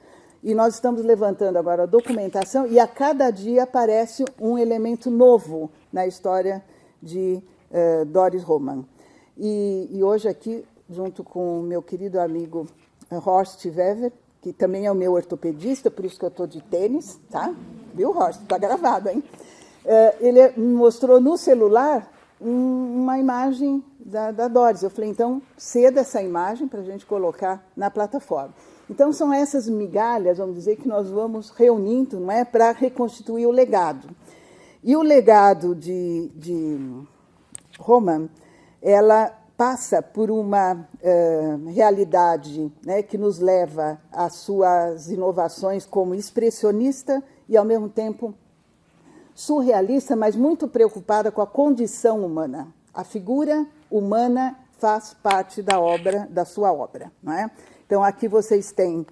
e nós estamos levantando agora a documentação, e a cada dia aparece um elemento novo na história de Doris Roman. E hoje aqui, junto com o meu querido amigo Horst Wever, que também é o meu ortopedista, por isso que eu estou de tênis, tá? Viu, Horst? Está gravado, hein? Ele me mostrou no celular uma imagem da Doris. Eu falei, então, ceda essa imagem para a gente colocar na plataforma. Então, são essas migalhas, vamos dizer, que nós vamos reunindo, não é, para reconstituir o legado. E o legado de Roman, ela passa por uma realidade, né, que nos leva às suas inovações como expressionista e, ao mesmo tempo, surrealista, mas muito preocupada com a condição humana. A figura humana faz parte da sua obra, não é? Então, aqui vocês têm,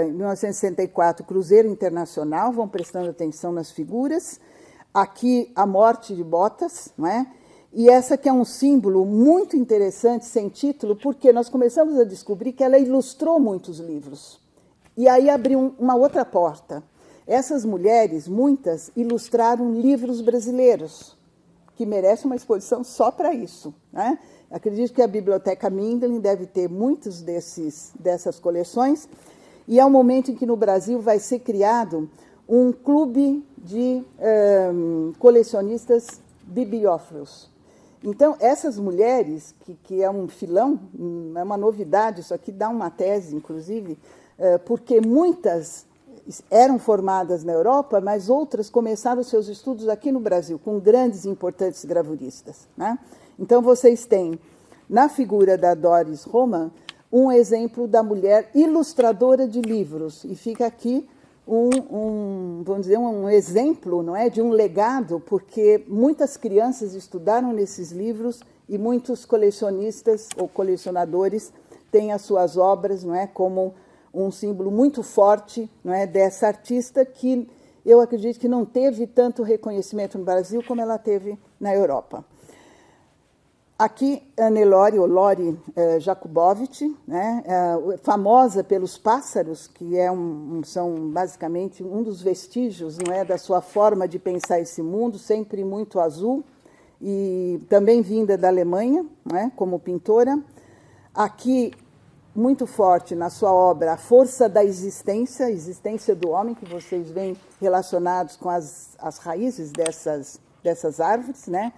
em 1964, Cruzeiro Internacional, vão prestando atenção nas figuras. Aqui, a morte de Botas, não é? E essa que é um símbolo muito interessante, sem título, porque nós começamos a descobrir que ela ilustrou muitos livros. E aí abriu uma outra porta. Essas mulheres, muitas, ilustraram livros brasileiros, que merecem uma exposição só para isso, né? Acredito que a Biblioteca Mindlin deve ter muitos dessas coleções, e é um momento em que no Brasil vai ser criado um clube de colecionistas bibliófilos. Então, essas mulheres, que é um filão, é uma novidade, isso aqui dá uma tese, inclusive, porque muitas eram formadas na Europa, mas outras começaram seus estudos aqui no Brasil, com grandes e importantes gravuristas, né? Então, vocês têm, na figura da Doris Roman, um exemplo da mulher ilustradora de livros, e fica aqui vamos dizer, um exemplo, não é, de um legado, porque muitas crianças estudaram nesses livros e muitos colecionistas ou colecionadores têm as suas obras, não é, como um símbolo muito forte, não é, dessa artista que eu acredito que não teve tanto reconhecimento no Brasil como ela teve na Europa. Aqui, Anne-Lore, ou Lore Jakubowicz, né, famosa pelos pássaros, que são basicamente um dos vestígios, não é, da sua forma de pensar esse mundo, sempre muito azul, e também vinda da Alemanha, né, como pintora. Aqui, muito forte na sua obra, a força da existência, a existência do homem, que vocês veem relacionados com as raízes dessas árvores, né?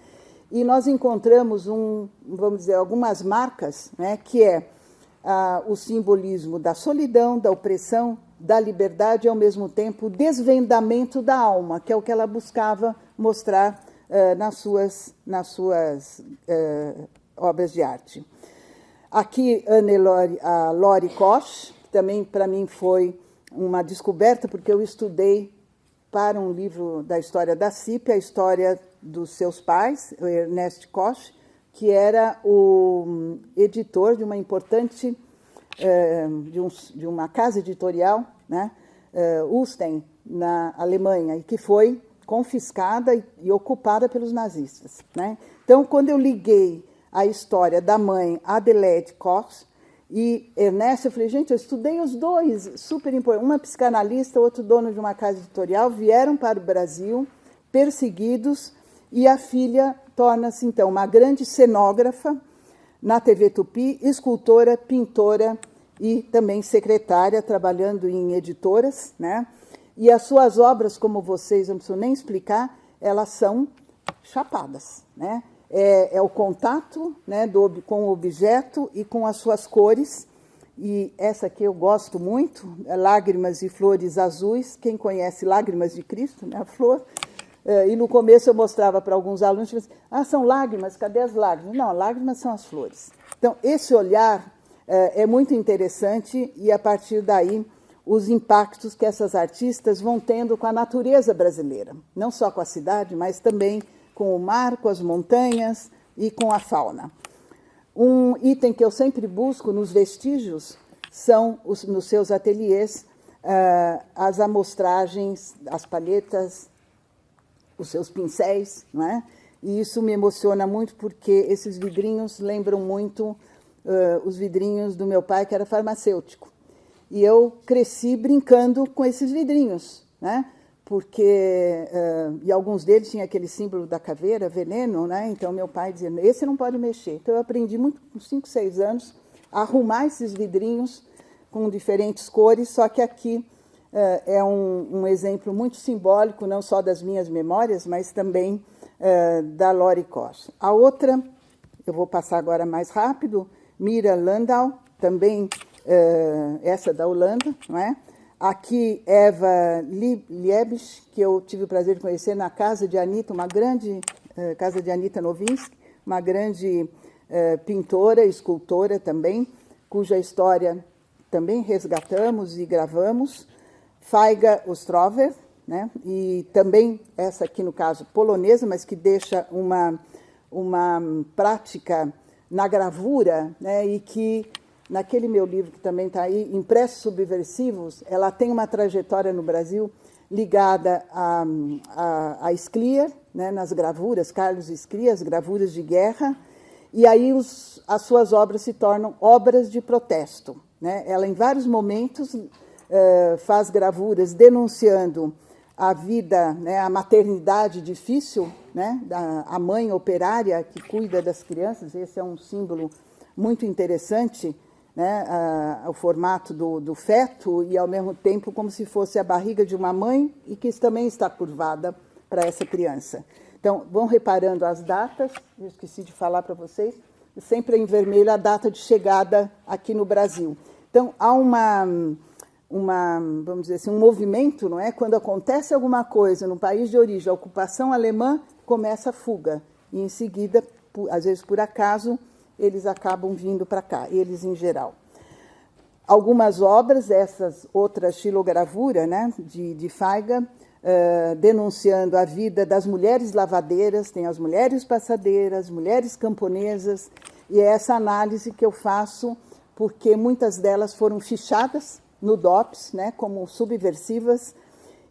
E nós encontramos, vamos dizer, algumas marcas, né, que é o simbolismo da solidão, da opressão, da liberdade e, ao mesmo tempo, o desvendamento da alma, que é o que ela buscava mostrar nas suas obras de arte. Aqui, a Lore Koch, que também, para mim, foi uma descoberta, porque eu estudei para um livro da história da CIP, a história dos seus pais, o Ernest Koch, que era o editor de uma importante, de uma casa editorial, né, Usten, na Alemanha, e que foi confiscada e ocupada pelos nazistas, né? Então, quando eu liguei a história da mãe Adelaide Koch e Ernest, eu falei, gente, eu estudei os dois, super importante, uma psicanalista, outro dono de uma casa editorial, vieram para o Brasil, perseguidos, e a filha torna-se, então, uma grande cenógrafa na TV Tupi, escultora, pintora e também secretária, trabalhando em editoras, né? E as suas obras, como vocês não precisam nem explicar, elas são chapadas, né? É o contato, né, com o objeto e com as suas cores. E essa aqui eu gosto muito, Lágrimas e Flores Azuis. Quem conhece Lágrimas de Cristo, né, a flor? E no começo eu mostrava para alguns alunos, tipo assim, são lágrimas, cadê as lágrimas? Não, lágrimas são as flores. Então, esse olhar é muito interessante e, a partir daí, os impactos que essas artistas vão tendo com a natureza brasileira, não só com a cidade, mas também com o mar, com as montanhas e com a fauna. Um item que eu sempre busco nos vestígios são, nos seus ateliês, as amostragens, as palhetas, os seus pincéis, não é? E isso me emociona muito porque esses vidrinhos lembram muito os vidrinhos do meu pai, que era farmacêutico. E eu cresci brincando com esses vidrinhos, né? Porque, e alguns deles tinham aquele símbolo da caveira, veneno, né? Então meu pai dizia, esse não pode mexer. Então eu aprendi muito, com 5, 6 anos, a arrumar esses vidrinhos com diferentes cores, só que aqui é um exemplo muito simbólico, não só das minhas memórias, mas também da Lore Koch. A outra, eu vou passar agora mais rápido, Mira Landau, também essa da Holanda, não é? Aqui, Eva Liebsch, que eu tive o prazer de conhecer na casa de Anita, uma grande casa de Anita Novinsky, uma grande pintora, escultora também, cuja história também resgatamos e gravamos. Faiga Ostrover, né? E também essa aqui, no caso, polonesa, mas que deixa uma prática na gravura, né? E que, naquele meu livro, que também está aí, Impressos Subversivos, ela tem uma trajetória no Brasil ligada a Scliar, né? Nas gravuras, Carlos Scliar, as gravuras de guerra, e aí as suas obras se tornam obras de protesto, né? Ela, em vários momentos, faz gravuras denunciando a vida, né, a maternidade difícil, né, a mãe operária que cuida das crianças. Esse é um símbolo muito interessante né, o formato do feto e, ao mesmo tempo, como se fosse a barriga de uma mãe e que também está curvada para essa criança. Então, vão reparando as datas, eu esqueci de falar para vocês, sempre em vermelho a data de chegada aqui no Brasil. Então, há vamos dizer assim, um movimento, não é? Quando acontece alguma coisa no país de origem, a ocupação alemã, começa a fuga. E, em seguida, às vezes por acaso, eles acabam vindo para cá, eles em geral. Algumas obras, essas outras xilogravura, né, de Feiga, denunciando a vida das mulheres lavadeiras, tem as mulheres passadeiras, mulheres camponesas, e é essa análise que eu faço, porque muitas delas foram fichadas no DOPS, né, como subversivas,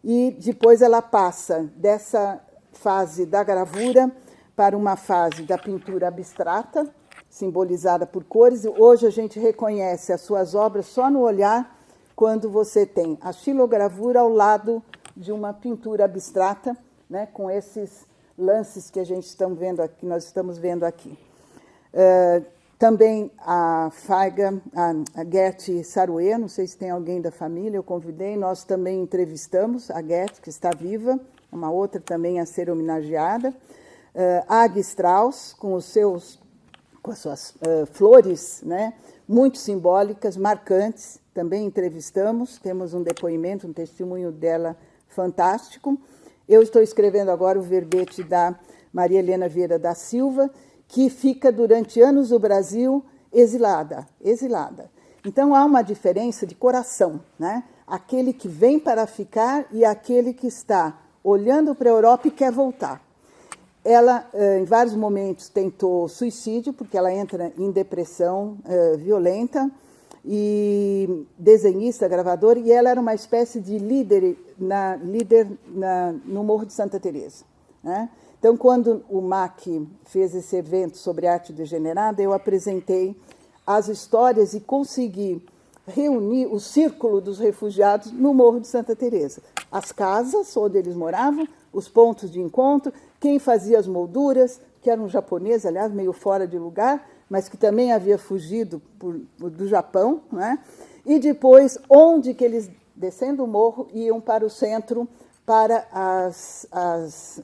e depois ela passa dessa fase da gravura para uma fase da pintura abstrata, simbolizada por cores. Hoje a gente reconhece as suas obras só no olhar, quando você tem a xilogravura ao lado de uma pintura abstrata, né, com esses lances que nós estamos vendo aqui. Também a Feiga, a Gert Sarouet, não sei se tem alguém da família, eu convidei, nós também entrevistamos a Gert, que está viva, uma outra também a ser homenageada. Ag Strauss, com as suas flores, né, muito simbólicas, marcantes, também entrevistamos, temos um depoimento, um testemunho dela fantástico. Eu estou escrevendo agora o verbete da Maria Helena Vieira da Silva, que fica durante anos no Brasil exilada. Então, há uma diferença de coração, né? Aquele que vem para ficar e aquele que está olhando para a Europa e quer voltar. Ela, em vários momentos, tentou suicídio, porque ela entra em depressão violenta, e desenhista, gravadora, e ela era uma espécie de líder no Morro de Santa Teresa, né? Então, quando o MAC fez esse evento sobre arte degenerada, eu apresentei as histórias e consegui reunir o círculo dos refugiados no Morro de Santa Teresa. As casas onde eles moravam, os pontos de encontro, quem fazia as molduras, que era um japonês, aliás, meio fora de lugar, mas que também havia fugido do Japão, né? E depois, onde que eles, descendo o morro, iam para o centro, para as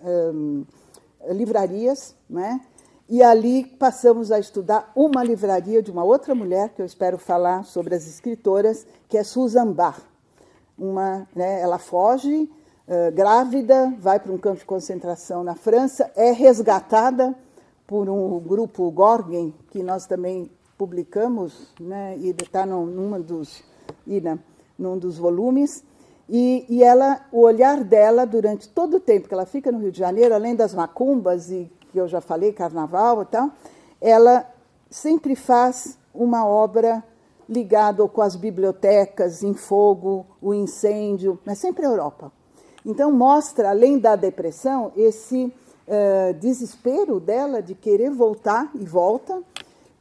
livrarias, né? E ali passamos a estudar uma livraria de uma outra mulher, que eu espero falar sobre as escritoras, que é Susan Bach. Né, ela foge, grávida, vai para um campo de concentração na França, é resgatada por um grupo Gorgen, que nós também publicamos, né, e está num dos volumes. E ela, o olhar dela, durante todo o tempo que ela fica no Rio de Janeiro, além das macumbas, e que eu já falei, carnaval e tal, ela sempre faz uma obra ligada com as bibliotecas, em fogo, o incêndio, mas sempre a Europa. Então, mostra, além da depressão, esse desespero dela de querer voltar, e volta,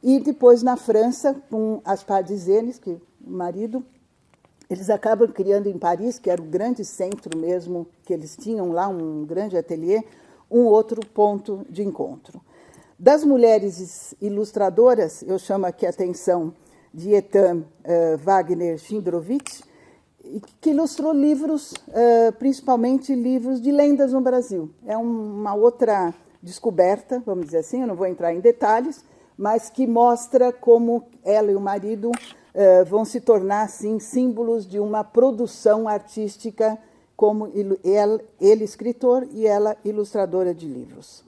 e depois na França, com as Parisiennes, que o marido... Eles acabam criando em Paris, que era o grande centro mesmo, que eles tinham lá, um grande ateliê, um outro ponto de encontro. Das mulheres ilustradoras, eu chamo aqui a atenção de Etan Wagner Schindrovich, que ilustrou livros, principalmente livros de lendas no Brasil. É uma outra descoberta, vamos dizer assim, eu não vou entrar em detalhes, mas que mostra como ela e o marido vão se tornar, assim, símbolos de uma produção artística, como ele escritor e ela ilustradora de livros.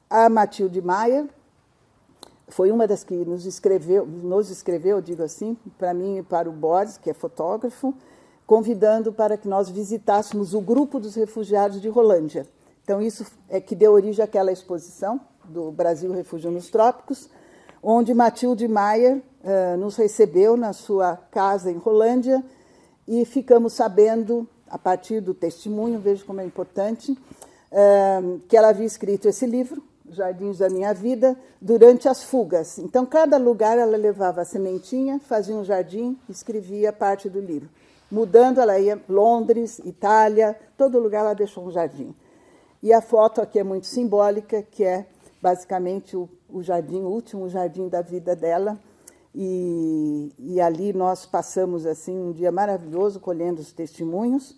A Matilde Maia foi uma das que nos escreveu, digo assim, para mim e para o Boris, que é fotógrafo, convidando para que nós visitássemos o grupo dos refugiados de Rolândia. Então, isso é que deu origem àquela exposição do Brasil Refúgio nos Trópicos, onde Matilde Maia nos recebeu na sua casa em Rolândia e ficamos sabendo, a partir do testemunho, vejo como é importante, que ela havia escrito esse livro, Jardins da Minha Vida, durante as fugas. Então, cada lugar ela levava a sementinha, fazia um jardim, escrevia parte do livro. Mudando, ela ia Londres, Itália, todo lugar ela deixou um jardim. E a foto aqui é muito simbólica, que é basicamente o jardim, o último jardim da vida dela, e ali nós passamos assim um dia maravilhoso colhendo os testemunhos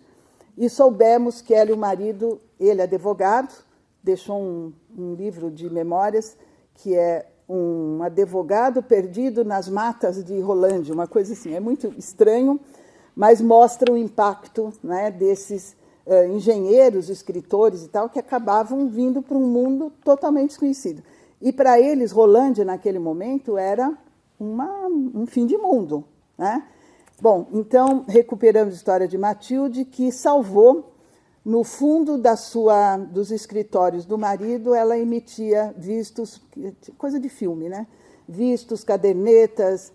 e soubemos que ela e o marido, ele é advogado, deixou um livro de memórias que é um advogado perdido nas matas de Rolândia, uma coisa assim, é muito estranho, mas mostra o impacto, né, desses engenheiros, escritores e tal, que acabavam vindo para um mundo totalmente desconhecido. E para eles, Rolândia, naquele momento, era um fim de mundo, né? Bom, então, recuperamos a história de Matilde, que salvou, no fundo dos escritórios do marido, ela emitia vistos, coisa de filme, né? Vistos, cadernetas,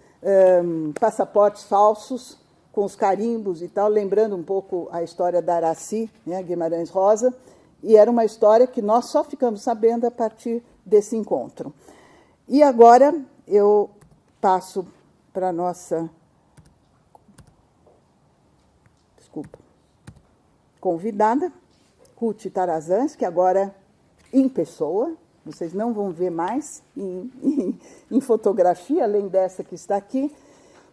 passaportes falsos, com os carimbos e tal, lembrando um pouco a história da Aracy, né, Guimarães Rosa, e era uma história que nós só ficamos sabendo a partir desse encontro. E agora eu passo para a nossa convidada, Ruth Tarazans, que agora em pessoa, vocês não vão ver mais em fotografia, além dessa que está aqui,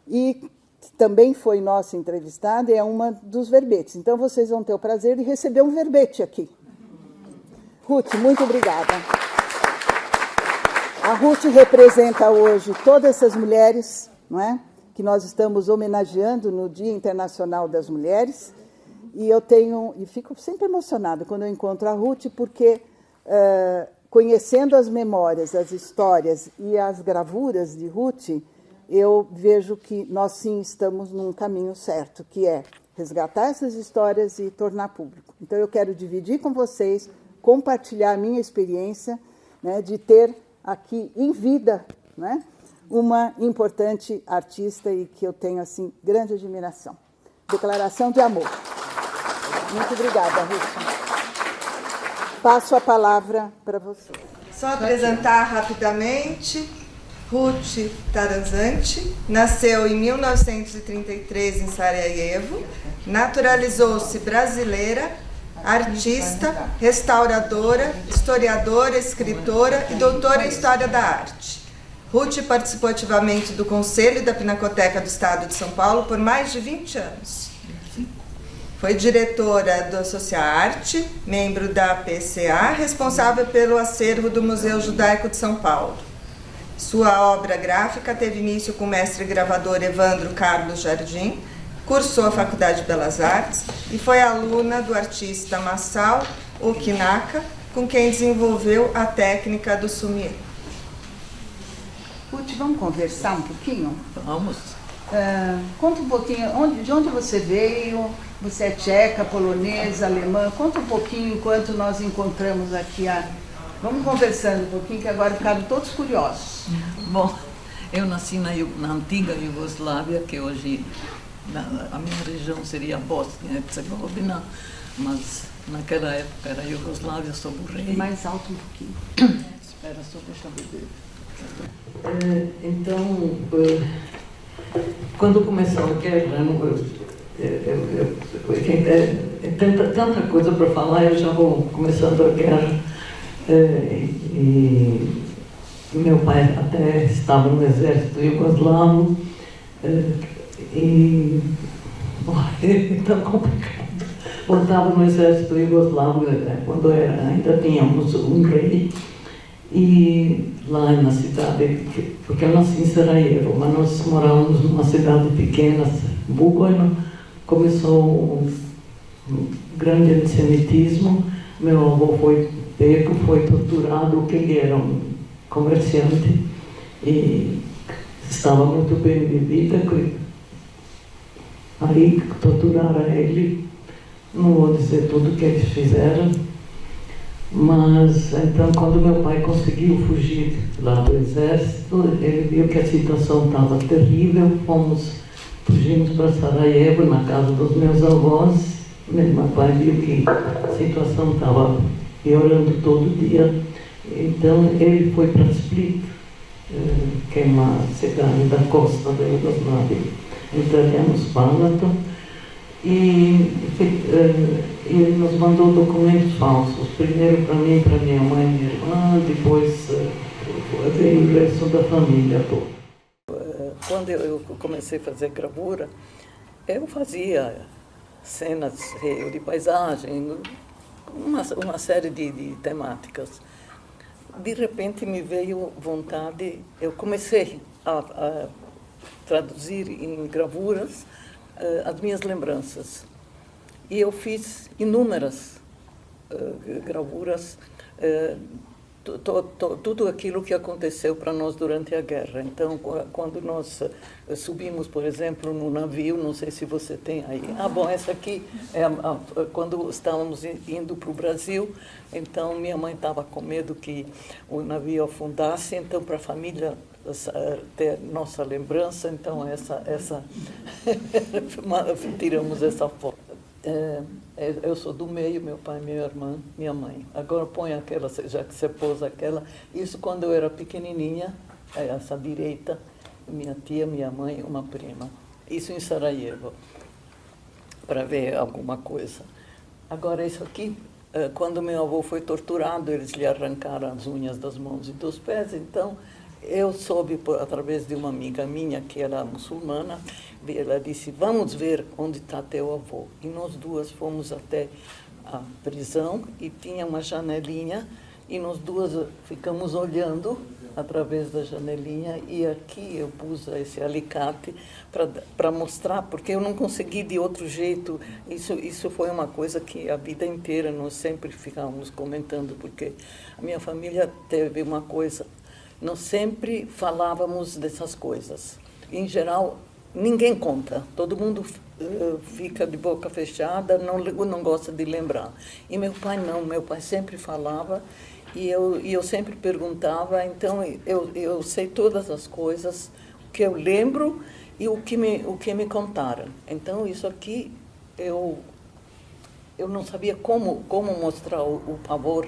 e também foi nossa entrevistada, é uma dos verbetes. Então, vocês vão ter o prazer de receber um verbete aqui. Ruth, muito obrigada. A Ruth representa hoje todas essas mulheres, não é? Que nós estamos homenageando no Dia Internacional das Mulheres. E fico sempre emocionada quando eu encontro a Ruth, porque conhecendo as memórias, as histórias e as gravuras de Ruth, eu vejo que nós sim estamos num caminho certo, que é resgatar essas histórias e tornar público. Então eu quero dividir com vocês, compartilhar a minha experiência, né, de ter aqui em vida, né, uma importante artista e que eu tenho assim grande admiração. Declaração de amor. Muito obrigada, Ruth. Passo a palavra para você. Só apresentar rapidamente. Ruth Tarazans nasceu em 1933 em Sarajevo, naturalizou-se brasileira, artista, restauradora, historiadora, escritora e doutora em História da Arte. Ruth participou ativamente do Conselho da Pinacoteca do Estado de São Paulo por mais de 20 anos. Foi diretora do Sociarte, membro da PCA, responsável pelo acervo do Museu Judaico de São Paulo. Sua obra gráfica teve início com o mestre gravador Evandro Carlos Jardim, cursou a Faculdade de Belas Artes e foi aluna do artista Masao Okinaka, com quem desenvolveu a técnica do sumie. Ruth, vamos conversar um pouquinho? Vamos. Conta um pouquinho, de onde você veio? Você é tcheca, polonesa, alemã? Conta um pouquinho enquanto nós encontramos aqui Vamos conversando um pouquinho, que agora ficaram todos curiosos. Bom, eu nasci na antiga Iugoslávia, que hoje a minha região seria Bósnia e Herzegovina, mas naquela época era Iugoslávia, sob o rei. Mais alto um pouquinho. Espera, só deixa eu beber. Então, quando começou a guerra, tanta coisa para falar, eu já vou começando a guerra. E meu pai até estava no exército iugoslavo, e é tão complicado. Estava no exército iugoslavo quando ainda tínhamos um rei, e lá na cidade, porque eu nasci em Sarajevo, mas nós morávamos numa cidade pequena, Bugojno, começou um grande antissemitismo. Meu avô foi pego, foi torturado, porque ele era um comerciante e estava muito bem de vida. Aí torturaram ele, não vou dizer tudo o que eles fizeram, mas então quando meu pai conseguiu fugir lá do exército, ele viu que a situação estava terrível, fugimos para Sarajevo, na casa dos meus avós. Meu pai viu que a situação estava piorando todo dia, então ele foi para Split, que é uma cidade da costa da Iugoslávia, italianos Banato, e ele nos mandou documentos falsos, primeiro para mim, para minha mãe e minha irmã, depois veio o resto da família toda. quando eu comecei a fazer gravura, eu fazia cenas de paisagem, uma série de temáticas. De repente me veio vontade, eu comecei a traduzir em gravuras as minhas lembranças. E eu fiz inúmeras gravuras, tudo aquilo que aconteceu para nós durante a guerra. Então, quando nós subimos, por exemplo, no navio, não sei se você tem aí. Bom, essa aqui é quando estávamos indo para o Brasil, então minha mãe estava com medo que o navio afundasse, então para a família ter nossa lembrança, então tiramos essa foto. Eu sou do meio, meu pai, minha irmã, minha mãe. Agora põe aquela, já que você pôs aquela. Isso quando eu era pequenininha, essa direita, minha tia, minha mãe, uma prima. Isso em Sarajevo, para ver alguma coisa. Agora isso aqui, quando meu avô foi torturado, eles lhe arrancaram as unhas das mãos e dos pés, então eu soube, através de uma amiga minha, que era muçulmana, ela disse, vamos ver onde está teu avô. E nós duas fomos até a prisão e tinha uma janelinha e nós duas ficamos olhando através da janelinha e aqui eu pus esse alicate para mostrar, porque eu não consegui de outro jeito. Isso foi uma coisa que a vida inteira nós sempre ficávamos comentando, porque a minha família teve uma coisa, nós sempre falávamos dessas coisas. Em geral, ninguém conta, todo mundo fica de boca fechada, não gosta de lembrar. E meu pai não, meu pai sempre falava e eu sempre perguntava, então eu sei todas as coisas, o que eu lembro e o que me contaram. Então isso aqui, eu não sabia como mostrar o pavor,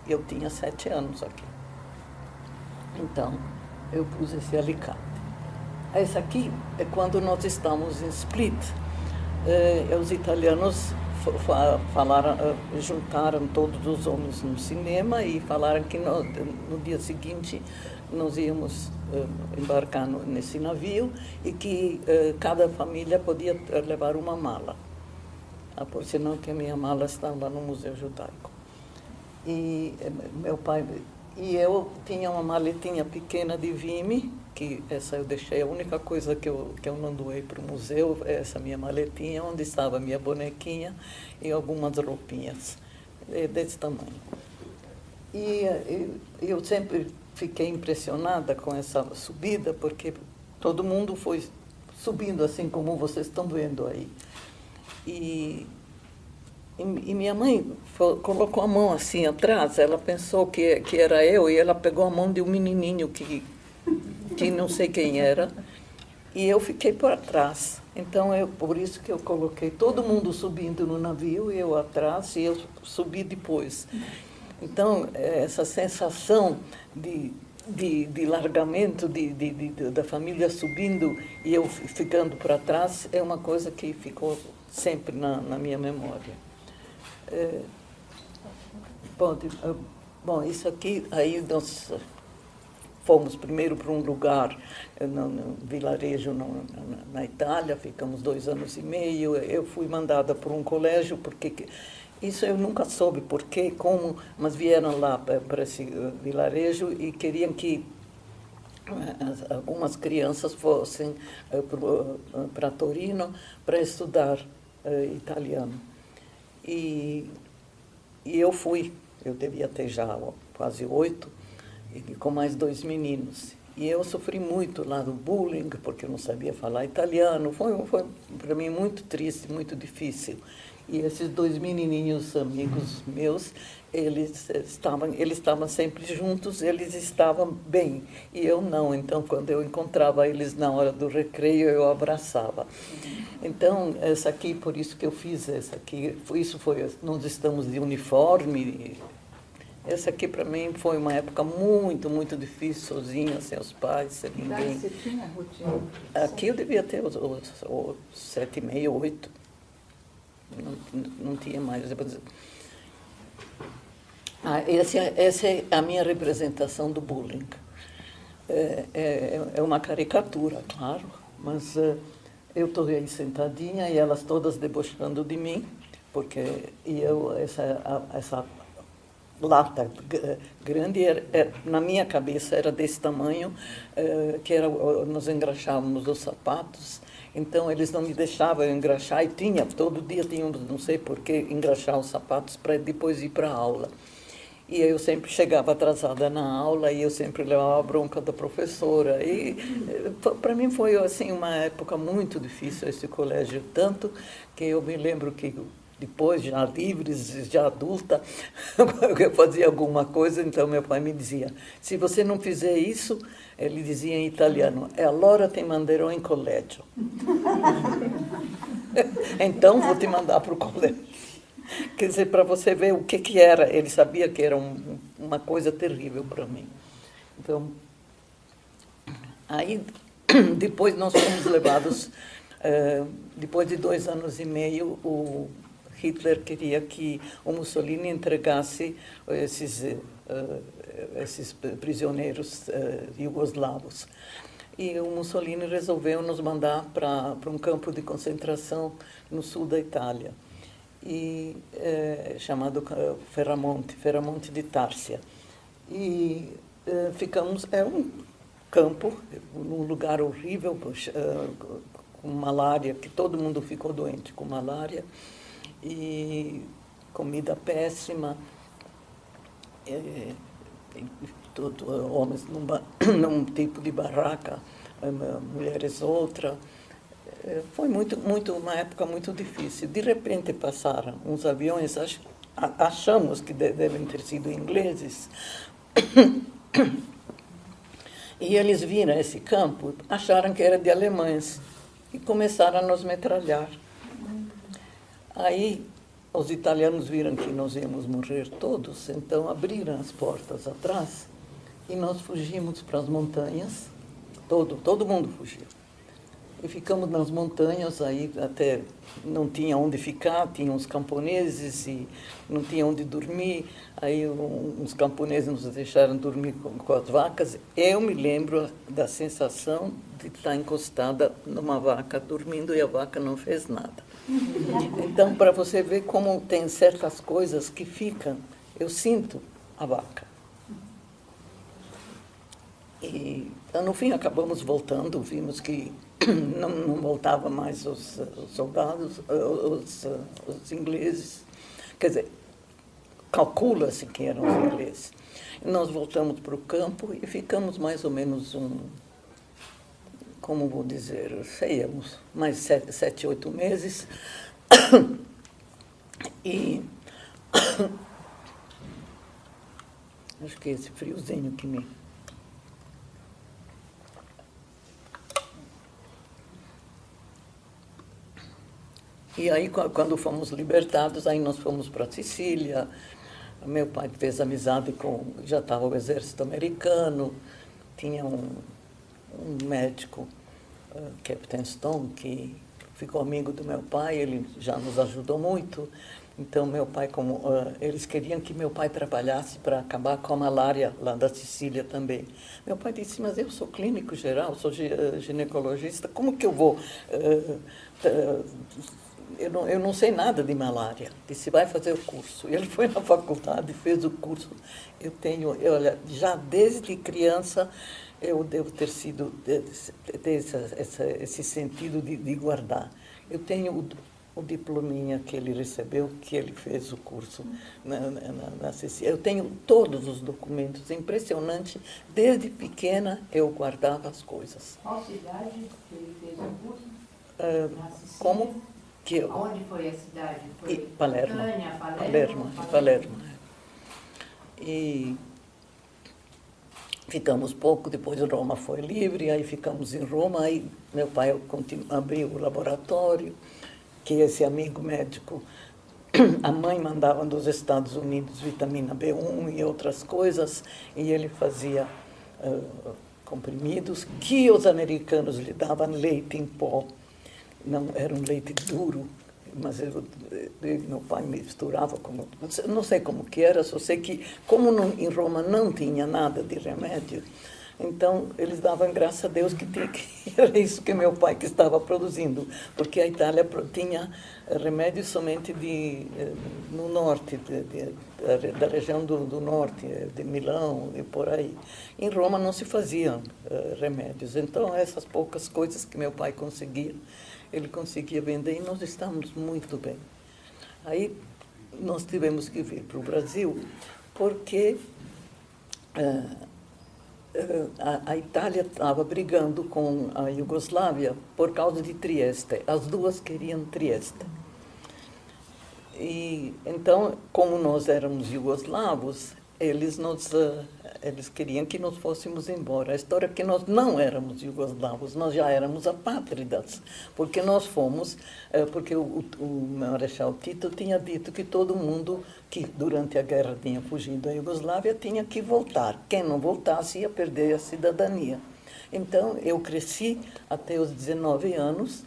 eu tinha 7 anos aqui. Então, eu pus esse alicate. Esse aqui é quando nós estamos em Split. Os italianos juntaram todos os homens no cinema e falaram que no dia seguinte nós íamos embarcar nesse navio e que cada família podia levar uma mala. Por sinal que a minha mala está lá no Museu Judaico. E meu pai... E eu tinha uma maletinha pequena de Vimy, que essa eu deixei, a única coisa que eu não doei para o museu, essa minha maletinha, onde estava a minha bonequinha e algumas roupinhas desse tamanho. E eu sempre fiquei impressionada com essa subida, porque todo mundo foi subindo assim como vocês estão vendo aí. E minha mãe colocou a mão assim atrás, ela pensou que era eu, e ela pegou a mão de um menininho que não sei quem era, e eu fiquei por trás. Então, por isso que eu coloquei todo mundo subindo no navio, e eu atrás, e eu subi depois. Então, essa sensação de largamento da família subindo e eu ficando para trás é uma coisa que ficou sempre na minha memória. Bom, isso aqui, aí nós fomos primeiro para um lugar, no vilarejo na Itália, ficamos 2 anos e meio. Eu fui mandada por um colégio, porque isso eu nunca soube porquê, como, mas vieram lá para esse vilarejo e queriam que algumas crianças fossem para Torino para estudar italiano. E eu fui, eu devia ter já quase 8, e com mais 2 meninos. E eu sofri muito lá do bullying, porque eu não sabia falar italiano. Foi para mim muito triste, muito difícil. E esses 2 menininhos amigos meus, eles estavam sempre juntos, eles estavam bem, e eu não. Então, quando eu encontrava eles na hora do recreio, eu abraçava. Então, essa aqui, por isso que eu fiz essa aqui, nós estamos de uniforme. Essa aqui, para mim, foi uma época muito, muito difícil, sozinha, sem os pais, sem ninguém. Você tinha rotina? Aqui eu devia ter os 7,5, 8. Não tinha mais. Essa é a minha representação do bullying. é uma caricatura, claro, mas eu estou aí sentadinha e elas todas debochando de mim, porque essa lata grande, na minha cabeça era desse tamanho, nós engraxávamos os sapatos, então eles não me deixavam eu engraxar, e todo dia tínhamos, não sei porquê, engraxar os sapatos para depois ir para a aula. E eu sempre chegava atrasada na aula e eu sempre levava a bronca da professora. E para mim foi assim uma época muito difícil esse colégio, tanto que eu me lembro que depois, já livres, já adulta, eu fazia alguma coisa, então meu pai me dizia, se você não fizer isso, ele dizia em italiano, allora te manderò in collegio. Então vou te mandar para o colégio. Quer dizer, para você ver o que era, ele sabia que era uma coisa terrível para mim. Então, aí, depois nós fomos levados, depois de 2 anos e meio, o Hitler queria que o Mussolini entregasse esses prisioneiros iugoslavos. E o Mussolini resolveu nos mandar para um campo de concentração no sul da Itália, chamado Ferramonte de Társia. E ficamos, um campo, num lugar horrível, com malária, que todo mundo ficou doente com malária, e comida péssima, homens num tipo de barraca, mulheres outra. Foi uma época muito difícil. De repente passaram uns aviões, achamos que devem ter sido ingleses, e eles viram esse campo, acharam que era de alemães, e começaram a nos metralhar. Aí os italianos viram que nós íamos morrer todos, então abriram as portas atrás, e nós fugimos para as montanhas, todo mundo fugiu. E ficamos nas montanhas, aí até não tinha onde ficar, tinha uns camponeses e não tinha onde dormir. Aí uns camponeses nos deixaram dormir com as vacas. Eu me lembro da sensação de estar encostada numa vaca dormindo e a vaca não fez nada. Então, para você ver como tem certas coisas que ficam, eu sinto a vaca. E no fim acabamos voltando, vimos que não voltava mais os soldados, os ingleses. Quer dizer, calcula-se que eram os ingleses. E nós voltamos para o campo e ficamos mais ou menos como vou dizer, sei, mais 7, 8 meses. E acho que esse friozinho que me... E aí, quando fomos libertados, aí nós fomos para Sicília. Meu pai fez amizade já estava o exército americano, tinha um médico, Captain Stone, que ficou amigo do meu pai, ele já nos ajudou muito. Então, meu pai, eles queriam que meu pai trabalhasse para acabar com a malária lá da Sicília também. Meu pai disse, mas eu sou clínico geral, sou ginecologista, como que eu vou... Eu não sei nada de malária. Disse, vai fazer o curso. E ele foi na faculdade, fez o curso. Olha, já desde criança, eu devo ter esse sentido de guardar. Eu tenho o diplominha que ele recebeu, que ele fez o curso na Sicília. Eu tenho todos os documentos, impressionante. Desde pequena, eu guardava as coisas. Qual cidade que ele fez o curso? Na Sicília? Como? Onde foi a cidade? Foi Palermo. Palermo. E ficamos pouco, depois Roma foi livre, aí ficamos em Roma, aí meu pai abriu o laboratório, que esse amigo médico, a mãe mandava dos Estados Unidos vitamina B1 e outras coisas, e ele fazia comprimidos que os americanos lhe davam leite em pó. Não, era um leite duro, mas meu pai misturava com... Não sei como que era, só sei que, como em Roma não tinha nada de remédio, Então, eles davam graças a Deus que era isso que meu pai que estava produzindo, porque a Itália tinha remédios somente no norte, da região do norte, de Milão e por aí. Em Roma não se faziam remédios, então essas poucas coisas que meu pai conseguia, ele conseguia vender e nós estávamos muito bem. Aí nós tivemos que vir para o Brasil porque a Itália estava brigando com a Iugoslávia por causa de Trieste. As duas queriam Trieste. E então, como nós éramos iugoslavos, eles queriam que nós fôssemos embora. A história é que nós não éramos iugoslavos, nós já éramos apátridas, porque nós fomos, porque o Marechal Tito tinha dito que todo mundo que durante a guerra tinha fugido da Iugoslávia tinha que voltar. Quem não voltasse ia perder a cidadania. Então, eu cresci até os 19 anos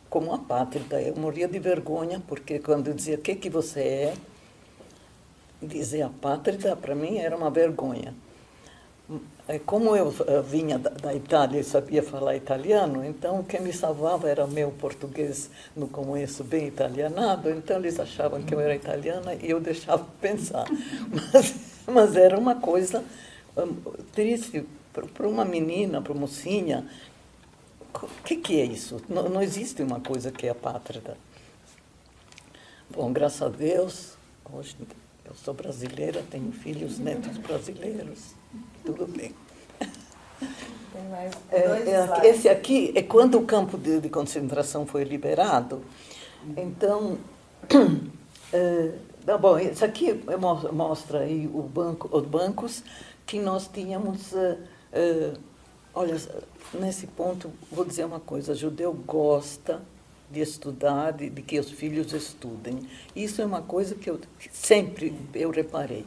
como apátrida. Eu morria de vergonha, porque quando eu dizia, o que você é? Dizer apátrida, para mim, era uma vergonha. Como eu vinha da Itália e sabia falar italiano, então quem me salvava era meu português no começo bem italianado, então eles achavam que eu era italiana e eu deixava pensar. Mas era uma coisa triste para uma menina, para uma mocinha. O que é isso? Não existe uma coisa que é apátrida. Bom, graças a Deus, hoje eu sou brasileira, tenho filhos, netos brasileiros, tudo bem. Tem mais dois slides. Esse aqui é quando o campo de concentração foi liberado. Então, bom, esse aqui mostra aí os bancos que nós tínhamos. Olha, nesse ponto, vou dizer uma coisa, judeu gosta de estudar, de que os filhos estudem. Isso é uma coisa que eu sempre reparei.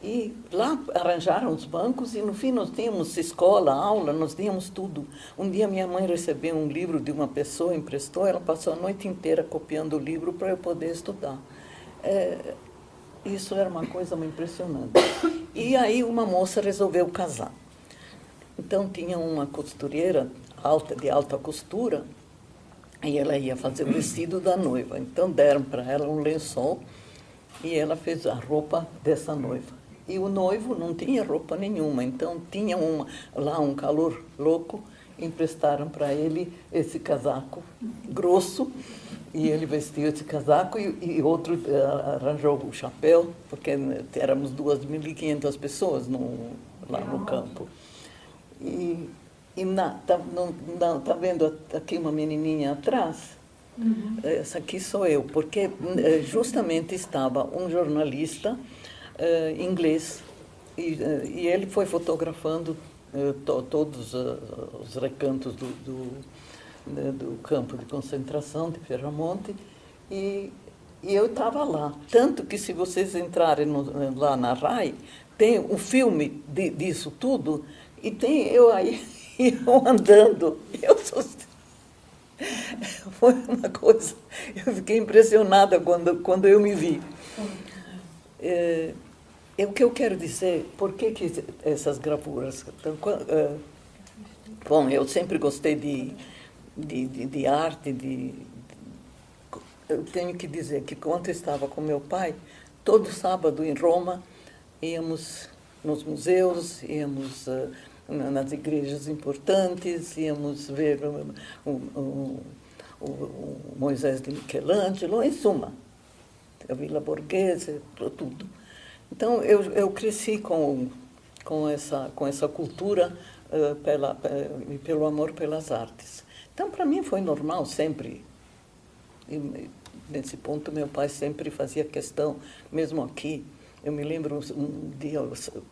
E lá arranjaram os bancos e no fim nós tínhamos escola, aula, nós tínhamos tudo. Um dia minha mãe recebeu um livro de uma pessoa, emprestou, ela passou a noite inteira copiando o livro para eu poder estudar. Isso era uma coisa muito impressionante. E aí uma moça resolveu casar. Então tinha uma costureira de alta costura, e ela ia fazer o vestido da noiva. Então deram para ela um lençol e ela fez a roupa dessa noiva. E o noivo não tinha roupa nenhuma, então tinha lá um calor louco, emprestaram para ele esse casaco grosso, e ele vestiu esse casaco e outro arranjou o chapéu, porque éramos 2.500 pessoas lá no campo. Tá vendo aqui uma menininha atrás? Uhum. Essa aqui sou eu, porque justamente estava um jornalista inglês e ele foi fotografando todos os recantos do campo de concentração de Ferramonte e eu estava lá. Tanto que se vocês entrarem lá na RAI, tem um filme disso tudo e tem eu aí andando. Foi uma coisa, eu fiquei impressionada quando eu me vi. O que eu quero dizer, por que essas gravuras? Então, bom, eu sempre gostei de arte, eu tenho que dizer que quando eu estava com meu pai, todo sábado em Roma, íamos nos museus, íamos nas igrejas importantes, íamos ver o Moisés de Michelangelo, em suma, a Vila Borghese, tudo. Então, eu cresci com essa cultura pelo amor pelas artes. Então, para mim, foi normal sempre. E, nesse ponto, meu pai sempre fazia questão, mesmo aqui. Eu me lembro, um dia,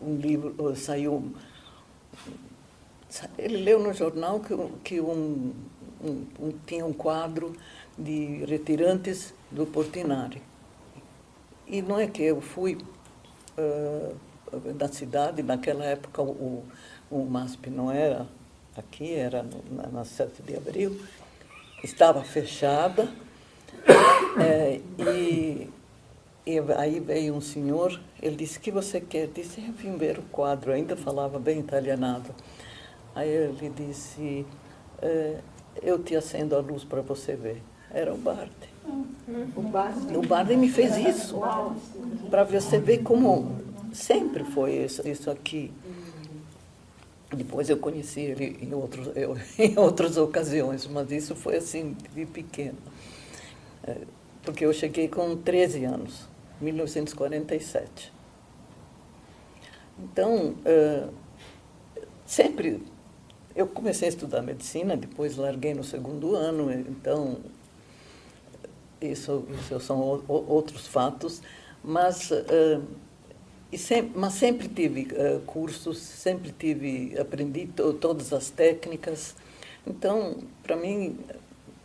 um livro saiu. Ele leu no jornal que tinha um quadro de retirantes do Portinari. E não é que eu fui da cidade, naquela época o MASP não era aqui, era na 7 de abril, estava fechada, e aí veio um senhor, ele disse, o que você quer? Disse, eu vim ver o quadro, ainda falava bem italianado. Aí ele disse, eu te acendo a luz para você ver. Era o Bardi. O Bardi me fez isso, para você ver como sempre foi isso aqui. Depois eu conheci ele em outras ocasiões, mas isso foi assim, de pequeno. Porque eu cheguei com 13 anos, 1947. Então, sempre... Eu comecei a estudar medicina, depois larguei no segundo ano, então... Isso são outros fatos, mas sempre tive cursos, aprendi todas as técnicas. Então, para mim,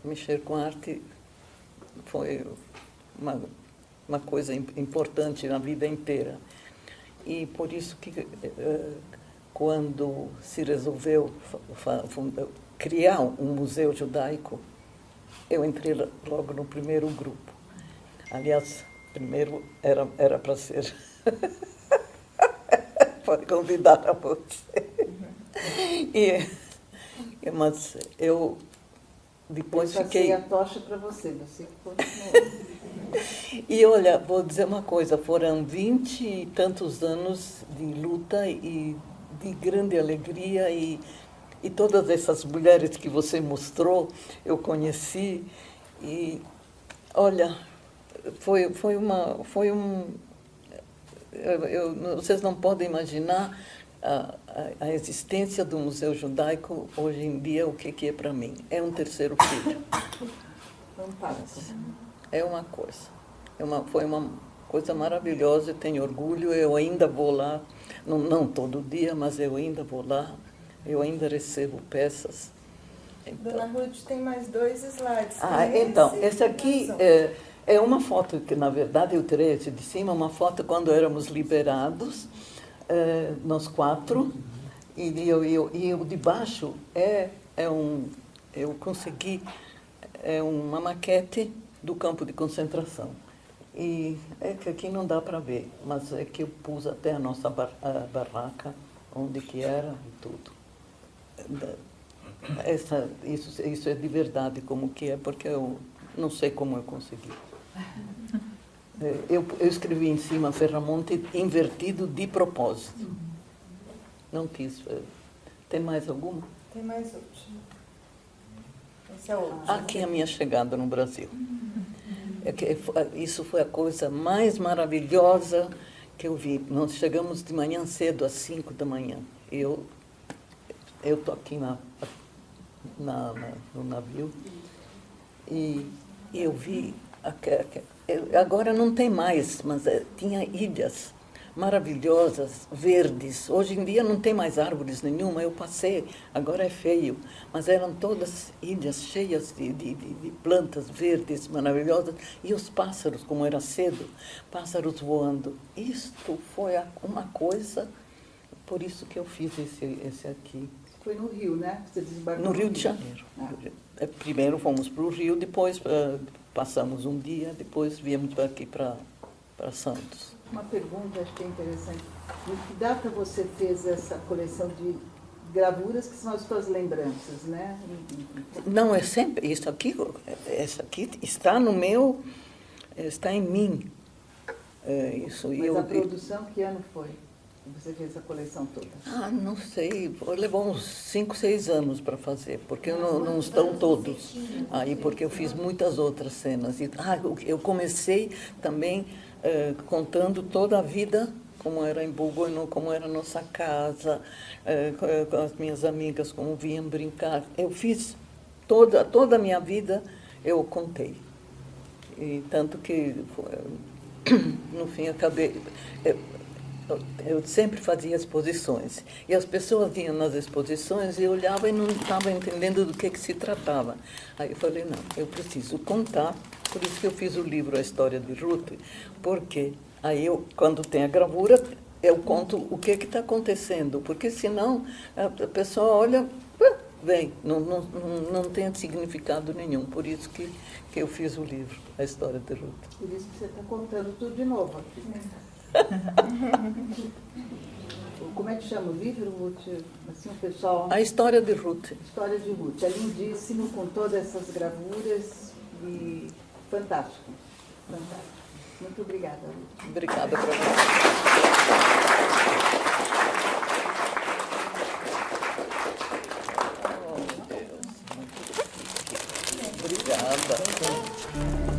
mexer com arte foi uma coisa importante na vida inteira. E por isso que, quando se resolveu criar um museu judaico, eu entrei logo no primeiro grupo. Aliás, primeiro era para ser... Pode convidar a você. Mas eu depois fiquei... a tocha para você continuou. E olha, vou dizer uma coisa, foram 20 e tantos anos de luta e de grande alegria e todas essas mulheres que você mostrou, eu conheci, e, olha, vocês não podem imaginar a existência do Museu Judaico hoje em dia, o que é para mim. É um terceiro filho. Fantástico. É uma coisa. Foi uma coisa maravilhosa, eu tenho orgulho, eu ainda vou lá, não todo dia, mas eu ainda vou lá. Eu ainda recebo peças. Então, Dona Ruth, tem mais 2 slides. Então, esse aqui é uma foto que, na verdade, eu tirei esse de cima, uma foto quando éramos liberados, nós 4, e o de baixo eu consegui uma maquete do campo de concentração. E é que aqui não dá para ver, mas é que eu pus até a nossa barraca, onde que era e tudo. Isso é de verdade como que é, porque eu não sei como eu consegui. Eu escrevi em cima Ferramonte invertido de propósito. Não quis. Tem mais alguma? Tem mais último. Esse é o último. Aqui é a minha chegada no Brasil. Isso foi a coisa mais maravilhosa que eu vi. Nós chegamos de manhã cedo, às 5 da manhã. Eu estou aqui no navio e eu vi, agora não tem mais, mas tinha ilhas maravilhosas, verdes. Hoje em dia não tem mais árvores nenhuma, eu passei, agora é feio, mas eram todas ilhas cheias de plantas verdes maravilhosas, e os pássaros, como era cedo, pássaros voando. Isto foi uma coisa, por isso que eu fiz esse aqui. Foi no Rio, né? Você desembarcou no Rio de Janeiro. Primeiro fomos para o Rio, depois passamos um dia, depois viemos aqui para Santos. Uma pergunta, acho que é interessante. Em que data você fez essa coleção de gravuras que são as suas lembranças, né? Não, é sempre... Essa aqui está no meu... Está em mim. Mas a produção, que ano foi? Você fez a coleção toda? Não sei. Levou uns 5, 6 anos para fazer, porque não estão todos aí, porque eu fiz muitas outras cenas. Eu comecei também contando toda a vida, como era em Bugono, como era a nossa casa, com as minhas amigas, como vinham brincar. Eu fiz toda a minha vida, eu contei. E tanto que, no fim, acabei... Eu sempre fazia exposições, e as pessoas vinham nas exposições e olhavam e não estavam entendendo do que se tratava. Aí eu falei, não, eu preciso contar, por isso que eu fiz o livro A História de Ruth, porque aí quando tem a gravura, eu conto o que está acontecendo, porque senão a pessoa olha, vem, não tem significado nenhum, por isso que eu fiz o livro A História de Ruth. Por isso que você está contando tudo de novo aqui. como é que chama o livro, Ruth? Assim, o pessoal... A história de Ruth. História de Ruth. É lindíssimo, com todas essas gravuras e fantástico. Fantástico. Muito obrigada, Ruth. Obrigada para você. Oh, meu Deus. Obrigada.